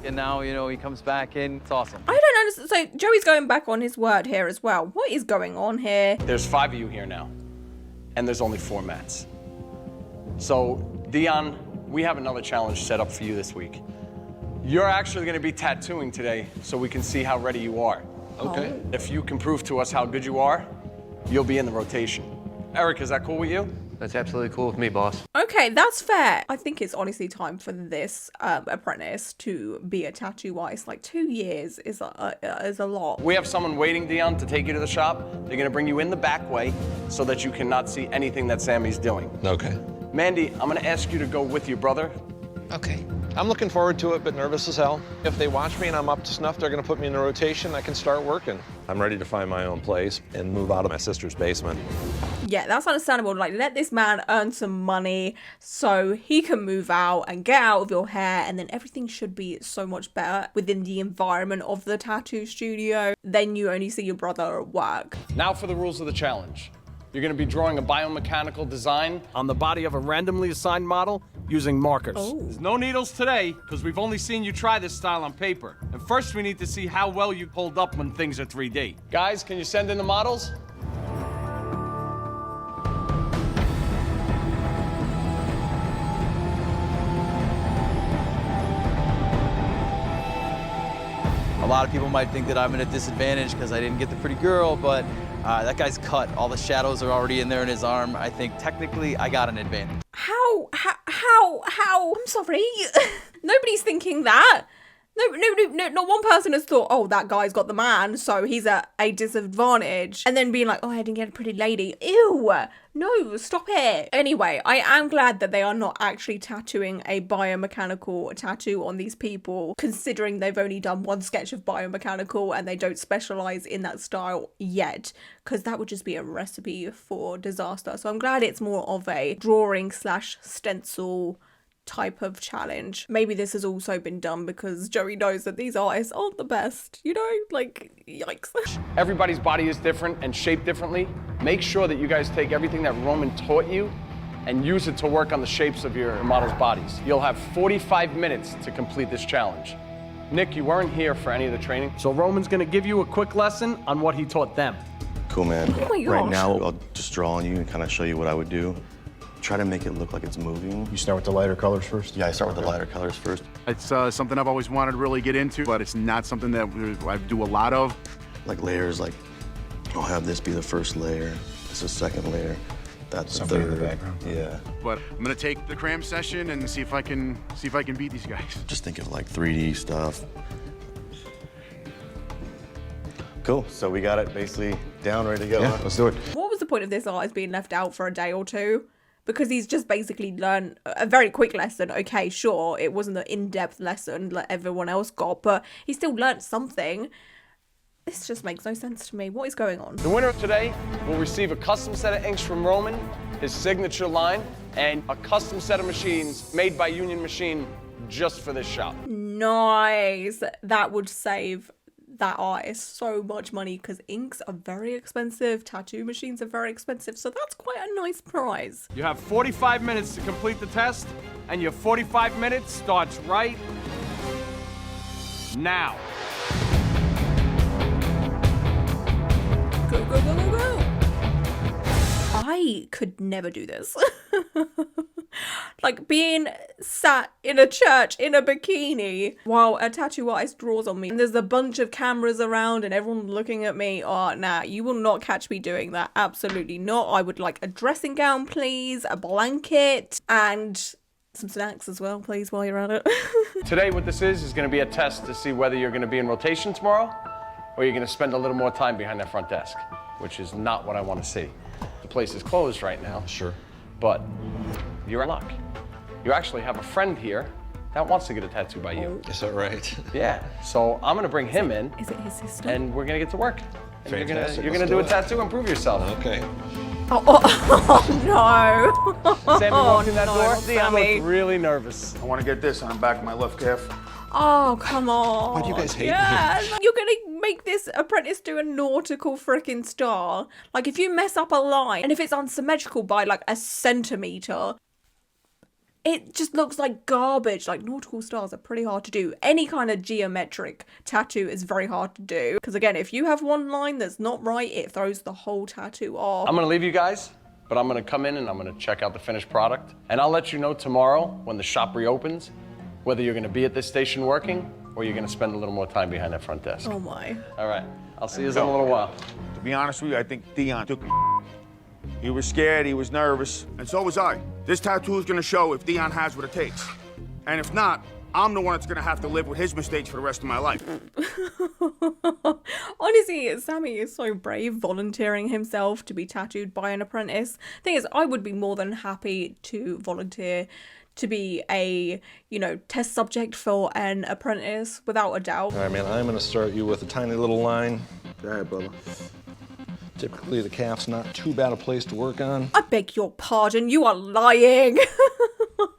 And now, you know, he comes back in. It's awesome. I don't understand. So Joey's going back on his word here as well. What is going on here? There's 5 of you here now, and there's only 4 mats. So, Dion, we have another challenge set up for you this week. You're actually going to be tattooing today so we can see how ready you are. Okay. If you can prove to us how good you are, you'll be in the rotation. Eric, is that cool with you? That's absolutely cool with me, boss. Okay, that's fair. I think it's honestly time for this apprentice to be a tattoo artist. Like 2 years is a lot. We have someone waiting, Dion, to take you to the shop. They're going to bring you in the back way so that you cannot see anything that Sammy's doing. Okay. Mandy, I'm going to ask you to go with your brother. Okay. I'm looking forward to it, but nervous as hell. If they watch me and I'm up to snuff, they're gonna put me in a rotation, I can start working. I'm ready to find my own place and move out of my sister's basement. Yeah, that's understandable. Like, let this man earn some money so he can move out and get out of your hair, and then everything should be so much better within the environment of the tattoo studio. Then you only see your brother at work. Now for the rules of the challenge. You're going to be drawing a biomechanical design on the body of a randomly assigned model using markers. Oh. There's no needles today, because we've only seen you try this style on paper. And first we need to see how well you hold up when things are 3D. Guys, can you send in the models? A lot of people might think that I'm at a disadvantage because I didn't get the pretty girl, but that guy's cut. All the shadows are already in there in his arm. I think technically I got an advantage. How? I'm sorry. Nobody's thinking that. No, not one person has thought, oh, that guy's got the man, so he's at a disadvantage. And then being like, oh, I didn't get a pretty lady. Ew, no, stop it. Anyway, I am glad that they are not actually tattooing a biomechanical tattoo on these people, considering they've only done one sketch of biomechanical and they don't specialize in that style yet, because that would just be a recipe for disaster. So I'm glad it's more of a drawing / stencil type of challenge. Maybe this has also been done because Joey knows that these artists aren't the best, you know, like, yikes. Everybody's body is different and shaped differently. Make sure that you guys take everything that Roman taught you and use it to work on the shapes of your models' bodies. You'll have 45 minutes to complete this challenge. Nick, you weren't here for any of the training, so Roman's gonna give you a quick lesson on what he taught them. Cool, man. Oh my Right gosh. now, I'll just draw on you and kind of show you what I would do. Try to make it look like it's moving. You start with the lighter colors first? Yeah, I start with the lighter colors first. It's something I've always wanted to really get into, but it's not something that I do a lot of. Like layers, like I'll have this be the first layer, this is the second layer, that's the third. in the background. Yeah. But I'm gonna take the cram session and see if I can beat these guys. Just think of like 3D stuff. Cool, so we got it basically down, ready to go. Yeah, let's do it. What was the point of this artist being left out for a day or two? Because he's just basically learned a very quick lesson. Okay, sure, it wasn't an in-depth lesson like everyone else got, but he still learned something. This just makes no sense to me. What is going on? The winner of today will receive a custom set of inks from Roman, his signature line, and a custom set of machines made by Union Machine just for this shop. Nice. That would save that artist so much money because inks are very expensive, tattoo machines are very expensive, so that's quite a nice prize. You have 45 minutes to complete the test, and your 45 minutes starts right now. Go, go, go, go, go. I could never do this. Like being sat in a church in a bikini while a tattoo artist draws on me and there's a bunch of cameras around and everyone looking at me. Oh, nah, you will not catch me doing that. Absolutely not. I would like a dressing gown, please, a blanket, and some snacks as well, please, while you're at it. Today, what this is going to be a test to see whether you're going to be in rotation tomorrow or you're going to spend a little more time behind that front desk, which is not what I want to see. The place is closed right now. Sure. But you're in luck. You actually have a friend here that wants to get a tattoo by you. Is that right? Yeah. So I'm gonna bring him in. Is it his sister? And we're gonna get to work. And Fantastic. you're gonna do a tattoo and prove yourself. Okay. Oh no. Sammy walked in that no, door. Sammy. I looked really nervous. I want to get this on the back of my left calf. Oh, come on. Why do you guys hate me? Yes, you're gonna make this apprentice do a nautical freaking star. Like, if you mess up a line, and if it's unsymmetrical by like a centimeter, it just looks like garbage. Like, nautical stars are pretty hard to do. Any kind of geometric tattoo is very hard to do. Because again, if you have one line that's not right, it throws the whole tattoo off. I'm gonna leave you guys, but I'm gonna come in and I'm gonna check out the finished product. And I'll let you know tomorrow when the shop reopens, whether you're gonna be at this station working or you're gonna spend a little more time behind that front desk. Oh my. All right, I'll see you in a little while. To be honest with you, I think Dion took He was scared, he was nervous, and so was I. This tattoo is gonna show if Dion has what it takes. And if not, I'm the one that's gonna have to live with his mistakes for the rest of my life. Honestly, Sammy is so brave, volunteering himself to be tattooed by an apprentice. Thing is, I would be more than happy to volunteer to be a, you know, test subject for an apprentice, without a doubt. All right, man, I'm gonna start you with a tiny little line. Go ahead, brother. Typically, the calf's not too bad a place to work on. I beg your pardon, you are lying.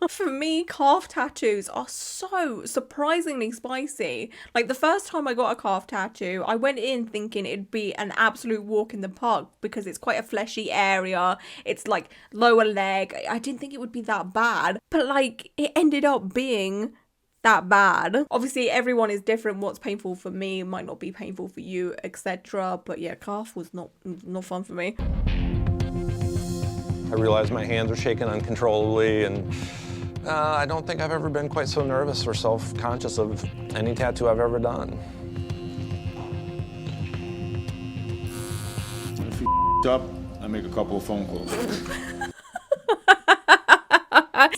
For me, calf tattoos are so surprisingly spicy. Like, the first time I got a calf tattoo, I went in thinking it'd be an absolute walk in the park because it's quite a fleshy area. It's like lower leg. I didn't think it would be that bad, but like, it ended up being that bad. Obviously, everyone is different. What's painful for me might not be painful for you, etc. But yeah, calf was not fun for me. I realize my hands are shaking uncontrollably, and I don't think I've ever been quite so nervous or self-conscious of any tattoo I've ever done. If he up, I make a couple of phone calls.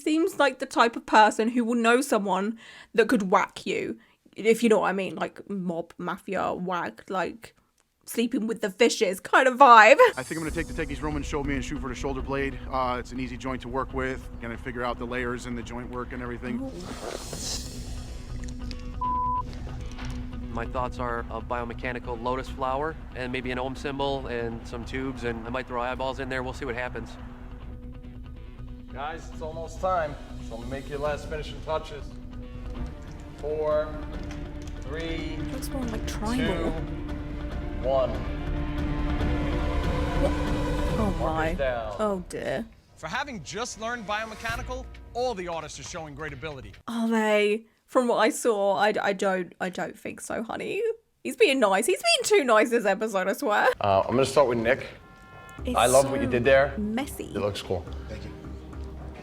Seems like the type of person who will know someone that could whack you, if you know what I mean, like mob, mafia, whack, like sleeping with the fishes kind of vibe. I think I'm gonna take the techies room and show me and shoot for the shoulder blade. It's an easy joint to work with. Gonna figure out the layers and the joint work and everything. My thoughts are a biomechanical lotus flower and maybe an ohm symbol and some tubes, and I might throw eyeballs in there. We'll see what happens. Guys, it's almost time, so I'm gonna make your last finishing touches. 4, 3, Looks more like 2, triangle. 1. Oh my. Down. Oh dear. For having just learned biomechanical, all the artists are showing great ability. Are they? From what I saw, I don't think so, honey. He's being nice. He's being too nice this episode, I swear. I'm gonna start with Nick. It's I love so what you did there. messy. It looks cool. Thank you.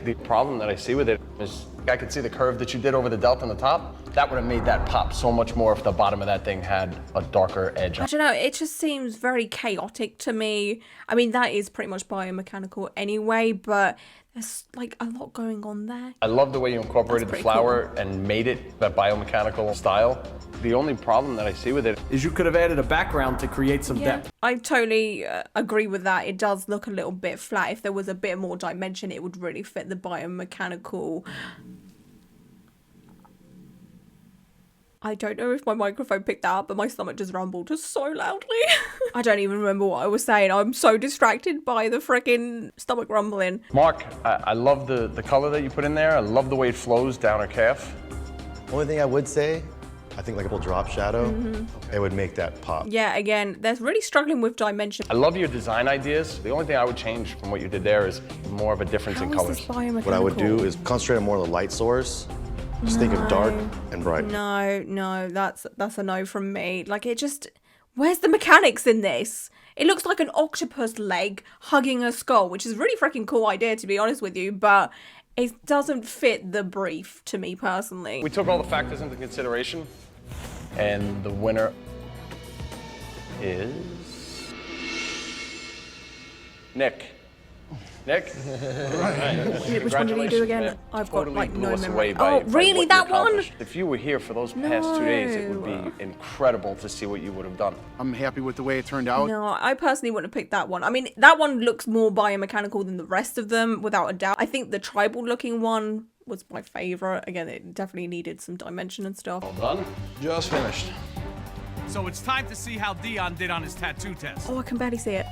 The problem that I see with it is I could see the curve that you did over the delt on the top. That would have made that pop so much more if the bottom of that thing had a darker edge. I don't know, it just seems very chaotic to me. I mean, that is pretty much biomechanical anyway, but there's like a lot going on there. I love the way you incorporated the flower and made it that biomechanical style. The only problem that I see with it is you could have added a background to create some depth. I totally agree with that. It does look a little bit flat. If there was a bit more dimension, it would really fit the biomechanical. I don't know if my microphone picked that up, but my stomach just rumbled just so loudly. I don't even remember what I was saying. I'm so distracted by the freaking stomach rumbling. Mark, I love the color that you put in there. I love the way it flows down her calf. Only thing I would say, I think like a little drop shadow, it would make that pop. Yeah, again, they're really struggling with dimension. I love your design ideas. The only thing I would change from what you did there is more of a difference in colors. What I would do is concentrate on more of the light source. Just think of dark and bright. No, that's a no from me. Like, it just, where's the mechanics in this? It looks like an octopus leg hugging a skull, which is a really freaking cool idea, to be honest with you, but it doesn't fit the brief to me personally. We took all the factors into consideration, and the winner is Nick. Nick? Which one did he do again? I've got like no memory. By Oh, really? That one? If you were here for those past 2 days, it would be incredible to see what you would have done. I'm happy with the way it turned out. No, I personally wouldn't have picked that one. I mean, that one looks more biomechanical than the rest of them, without a doubt. I think the tribal looking one was my favorite. Again, it definitely needed some dimension and stuff. Well done. Just finished. So it's time to see how Dion did on his tattoo test. Oh, I can barely see it.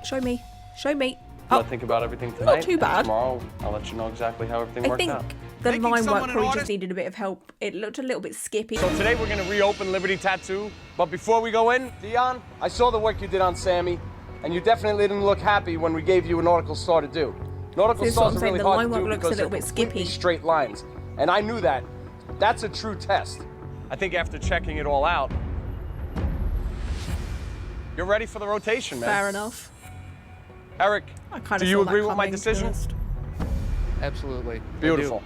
Show me. Show me. I'll think about everything tonight. Not too bad. Tomorrow, I'll let you know exactly how everything worked out. The Making line work someone an probably just artist- needed a bit of help. It looked a little bit skippy. So today we're gonna reopen Liberty Tattoo, but before we go in, Dion, I saw the work you did on Sammy, and you definitely didn't look happy when we gave you a nautical saw to do. Nautical This is what saws I'm are saying, really the hard line to work do looks a because little they're bit completely skippy. straight lines, and I knew that. That's a true test. I think after checking it all out, you're ready for the rotation, man. Fair enough. Eric, I kind do of you saw that agree with my coming, to be decision? honest. Absolutely. Beautiful.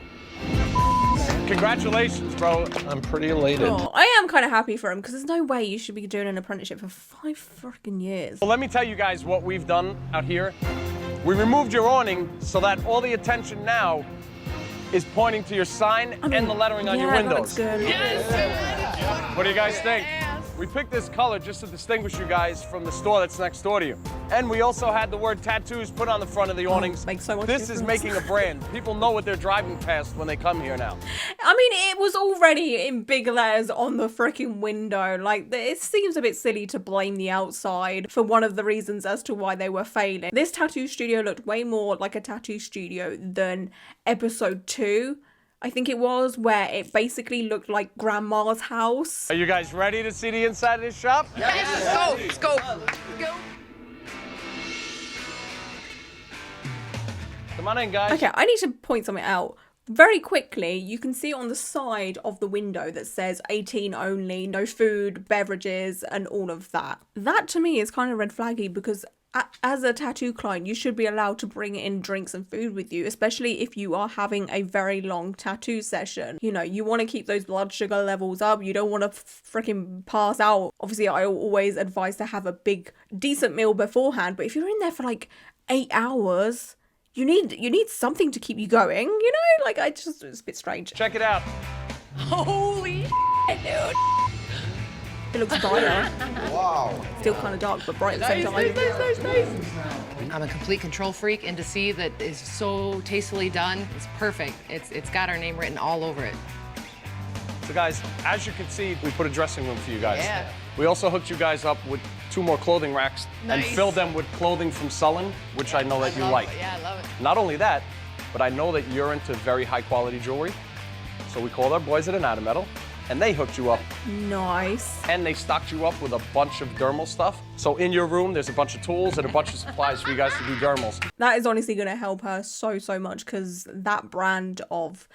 Congratulations, bro. I'm pretty elated. Oh, I am kind of happy for him because there's no way you should be doing an apprenticeship for 5 freaking years. Well, let me tell you guys what we've done out here. We removed your awning so that all the attention now is pointing to your sign and the lettering on your Yeah, that windows. looks good. What do you guys think? We picked this color just to distinguish you guys from the store that's next door to you. And we also had the word tattoos put on the front of the awnings. Makes so much This is difference. making a brand. People know what they're driving past when they come here now. I mean, it was already in big letters on the freaking window. Like, it seems a bit silly to blame the outside for one of the reasons as to why they were failing. This tattoo studio looked way more like a tattoo studio than episode 2. I think it was, where it basically looked like grandma's house. Are you guys ready to see the inside of this shop? Yes, let's go. Let's go. Come on in, guys. Okay, I need to point something out. Very quickly, you can see on the side of the window that says 18 only, no food, beverages, and all of that. That to me is kind of red flaggy because as a tattoo client, you should be allowed to bring in drinks and food with you, especially if you are having a very long tattoo session. You know, you want to keep those blood sugar levels up. You don't want to freaking pass out. Obviously, I always advise to have a big, decent meal beforehand, but if you're in there for like 8 hours, you need something to keep you going, you know? Like, it's a bit strange. Check it out. Holy shit, dude. It looks brighter. Wow. Still kind of dark, but bright at the same time. I'm a complete control freak, and to see that is so tastefully done, it's perfect. It's got our name written all over it. So guys, as you can see, we put a dressing room for you guys. Yeah. We also hooked you guys up with 2 more clothing racks and Nice. filled them with clothing from Sullen, which I know that you love like. it. Yeah, I love it. Not only that, but I know that you're into very high quality jewelry. So we called our boys at Anatometal, and they hooked you up. Nice. And they stocked you up with a bunch of dermal stuff. So in your room, there's a bunch of tools and a bunch of supplies for you guys to do dermals. That is honestly going to help her so much because that brand of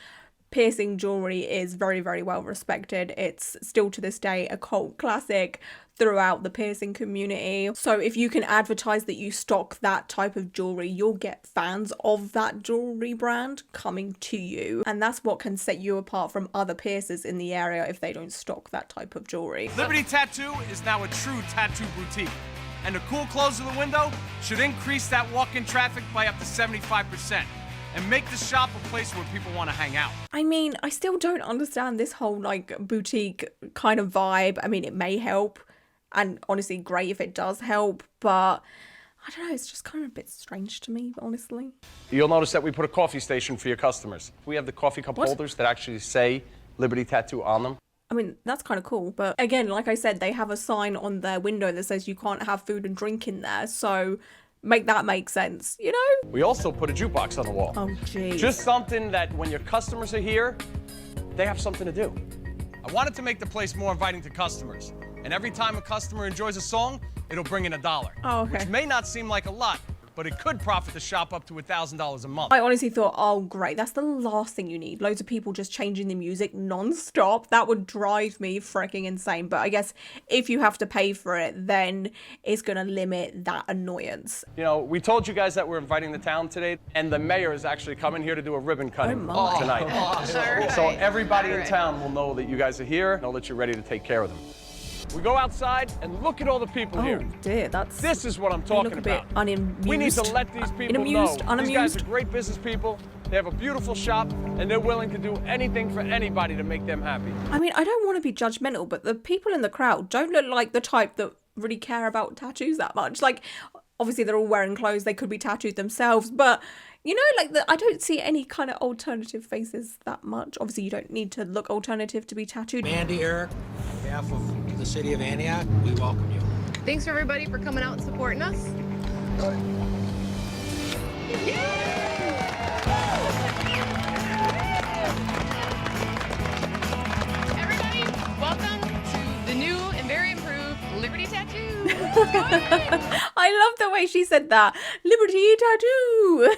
piercing jewelry is very, very well respected. It's still to this day a cult classic throughout the piercing community. So if you can advertise that you stock that type of jewelry, you'll get fans of that jewelry brand coming to you. And that's what can set you apart from other piercers in the area if they don't stock that type of jewelry. Liberty Tattoo is now a true tattoo boutique. And the cool close of the window should increase that walk-in traffic by up to 75%. And make the shop a place where people want to hang out. I mean, I still don't understand this whole like boutique kind of vibe. I mean, it may help, and honestly, great if it does help, but I don't know, it's just kind of a bit strange to me, honestly. You'll notice that we put a coffee station for your customers. We have the coffee cup holders that actually say Liberty Tattoo on them. I mean, that's kind of cool, but again, like I said, they have a sign on their window that says you can't have food and drink in there, so make that make sense, you know? We also put a jukebox on the wall. Oh, geez. Just something that when your customers are here, they have something to do. I wanted to make the place more inviting to customers. And every time a customer enjoys a song, it'll bring in $1. Oh, okay. Which may not seem like a lot, but it could profit the shop up to $1,000 a month. I honestly thought, oh great, that's the last thing you need. Loads of people just changing the music non-stop. That would drive me freaking insane. But I guess if you have to pay for it, then it's gonna limit that annoyance. You know, we told you guys that we're inviting the town today, and the mayor is actually coming here to do a ribbon cutting tonight. So everybody in town will know that you guys are here, know that you're ready to take care of them. We go outside and look at all the people here. Oh dear, that's... This is what I'm talking look a bit about. unamused. We need to let these people know. These guys Unamused. are great business people. They have a beautiful shop, and they're willing to do anything for anybody to make them happy. I mean, I don't want to be judgmental, but the people in the crowd don't look like the type that really care about tattoos that much. Like, obviously they're all wearing clothes. They could be tattooed themselves, but you know, like I don't see any kind of alternative faces that much. Obviously, you don't need to look alternative to be tattooed. Mandy, Eric, on behalf of the city of Antioch, we welcome you. Thanks for everybody for coming out and supporting us. Welcome to the new and very improved Liberty Tattoo. I love the way she said that. Liberty Tattoo.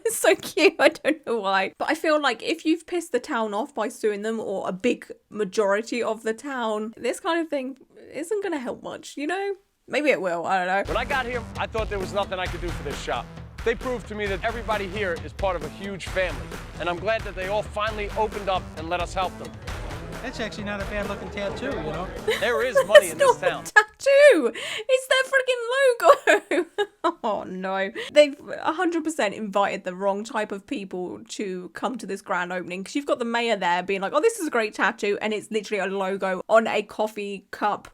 It's so cute. I don't know why. But I feel like if you've pissed the town off by suing them, or a big majority of the town, this kind of thing isn't going to help much, you know? Maybe it will. I don't know. When I got here, I thought there was nothing I could do for this shop. They proved to me that everybody here is part of a huge family, and I'm glad that they all finally opened up and let us help them. That's actually not a bad looking tattoo, you know? There is money in this town. Tattoo! It's their freaking logo! Oh no. They've 100% invited the wrong type of people to come to this grand opening, because you've got the mayor there being like, oh, this is a great tattoo, and it's literally a logo on a coffee cup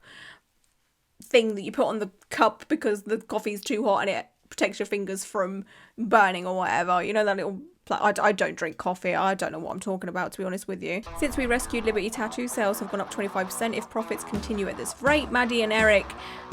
thing that you put on the cup because the coffee's too hot and it protects your fingers from burning or whatever. You know, that little... I don't drink coffee. I don't know what I'm talking about, to be honest with you. Since we rescued Liberty Tattoo, sales have gone up 25%. If profits continue at this rate, Maddie and Eric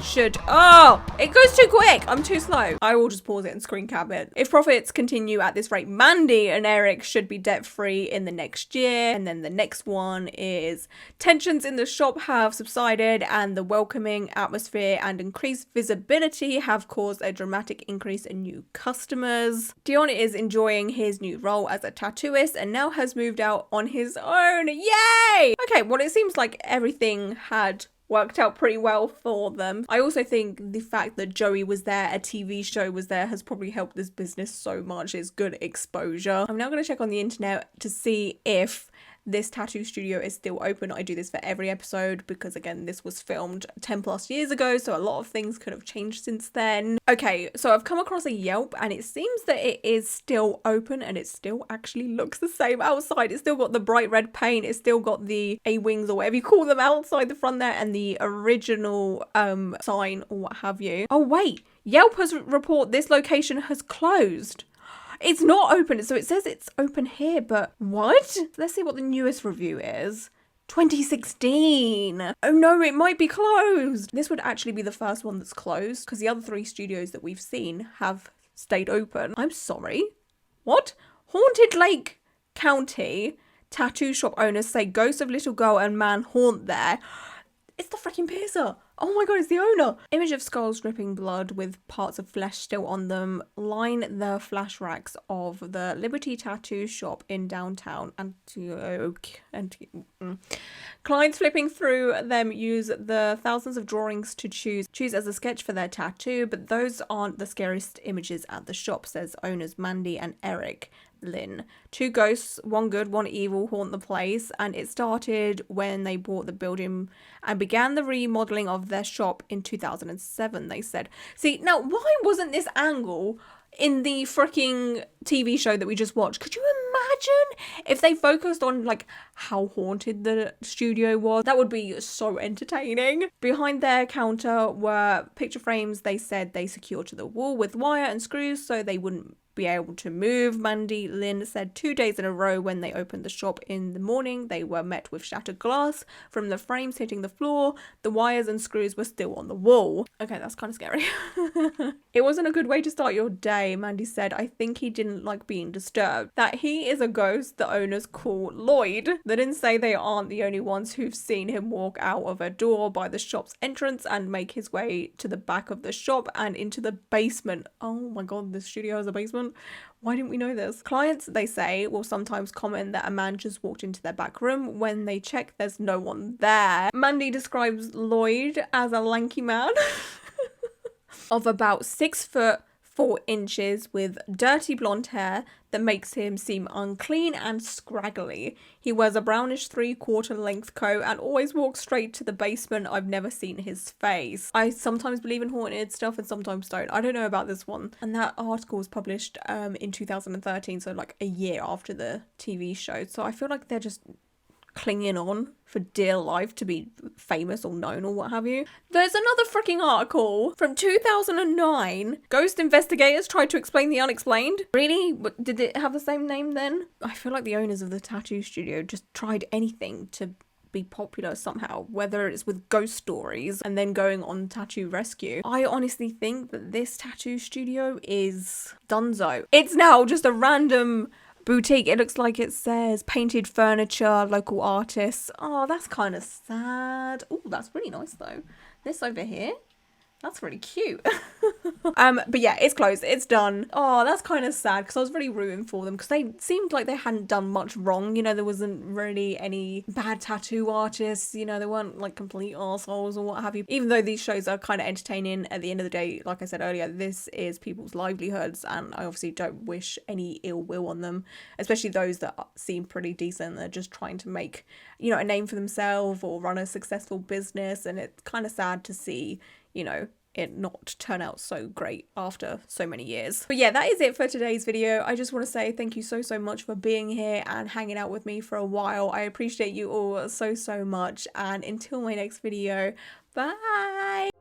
should... Oh, it goes too quick. I'm too slow. I will just pause it and screen cap it. If profits continue at this rate, Mandy and Eric should be debt-free in the next year. And then the next one is tensions in the shop have subsided and the welcoming atmosphere and increased visibility have caused a dramatic increase in new customers. Dion is enjoying his new role as a tattooist and now has moved out on his own. Yay! Okay, well, it seems like everything had worked out pretty well for them. I also think the fact that Joey was there, a TV show was there, has probably helped this business so much. It's good exposure. I'm now going to check on the internet to see if this tattoo studio is still open. I do this for every episode because, again, this was filmed 10 plus years ago, so a lot of things could have changed since then. Okay, so I've come across a Yelp and it seems that it is still open and it still actually looks the same outside. It's still got the bright red paint, it's still got the A-wings or whatever you call them outside the front there, and the original sign or what have you. Oh wait, Yelp has report this location has closed. It's not open, so it says it's open here, but what? Let's see what the newest review is. 2016. Oh no, it might be closed. This would actually be the first one that's closed because the other 3 studios that we've seen have stayed open. I'm sorry. What? Haunted Lake County tattoo shop owners say ghosts of little girl and man haunt there. It's the freaking piercer. Oh my god, it's the owner. Image of skulls dripping blood with parts of flesh still on them line the flash racks of the Liberty Tattoo shop in downtown Antioch. Clients flipping through them use the thousands of drawings to choose as a sketch for their tattoo, but those aren't the scariest images at the shop, says owners Mandy and Eric Lynn. 2 ghosts, one good, one evil, haunt the place, and it started when they bought the building and began the remodeling of their shop in 2007, they said. See, now why wasn't this angle in the freaking TV show that we just watched? Could you imagine if they focused on like how haunted the studio was? That would be so entertaining. Behind their counter were picture frames they said they secured to the wall with wire and screws so they wouldn't be able to move. Mandy Lynn said 2 days in a row when they opened the shop in the morning, they were met with shattered glass from the frames hitting the floor. The wires and screws were still on the wall. Okay, that's kind of scary. It wasn't a good way to start your day, Mandy said. I think he didn't like being disturbed. That he is a ghost the owners call Lloyd. They didn't say they aren't the only ones who've seen him walk out of a door by the shop's entrance and make his way to the back of the shop and into the basement. Oh my god, this studio has a basement. Why didn't we know this? Clients, they say, will sometimes comment that a man just walked into their back room. When they check, there's no one there. Mandy describes Lloyd as a lanky man of about 6 foot 4 inches with dirty blonde hair that makes him seem unclean and scraggly. He wears a brownish 3/4 length coat and always walks straight to the basement. I've never seen his face. I sometimes believe in haunted stuff and sometimes don't. I don't know about this one. And that article was published in 2013, so like a year after the TV show. So I feel like they're just clinging on for dear life to be famous or known or what have you. There's another freaking article from 2009. Ghost investigators tried to explain the unexplained. Really? Did it have the same name then? I feel like the owners of the tattoo studio just tried anything to be popular somehow, whether it's with ghost stories and then going on tattoo rescue. I honestly think that this tattoo studio is donezo. It's now just a random Boutique, it looks like it says painted furniture, local artists. Oh, that's kind of sad. Oh, that's really nice though. This over here, that's really cute. But yeah, it's closed. It's done. Oh, that's kind of sad because I was really rooting for them because they seemed like they hadn't done much wrong. You know, there wasn't really any bad tattoo artists. You know, they weren't like complete arseholes or what have you. Even though these shows are kind of entertaining, at the end of the day, like I said earlier, this is people's livelihoods, and I obviously don't wish any ill will on them, especially those that seem pretty decent. They're just trying to make, you know, a name for themselves or run a successful business, and it's kind of sad to see, you know, it not turn out so great after so many years. But yeah, that is it for today's video. I just want to say thank you so much for being here and hanging out with me for a while. I appreciate you all so much, and until my next video, bye.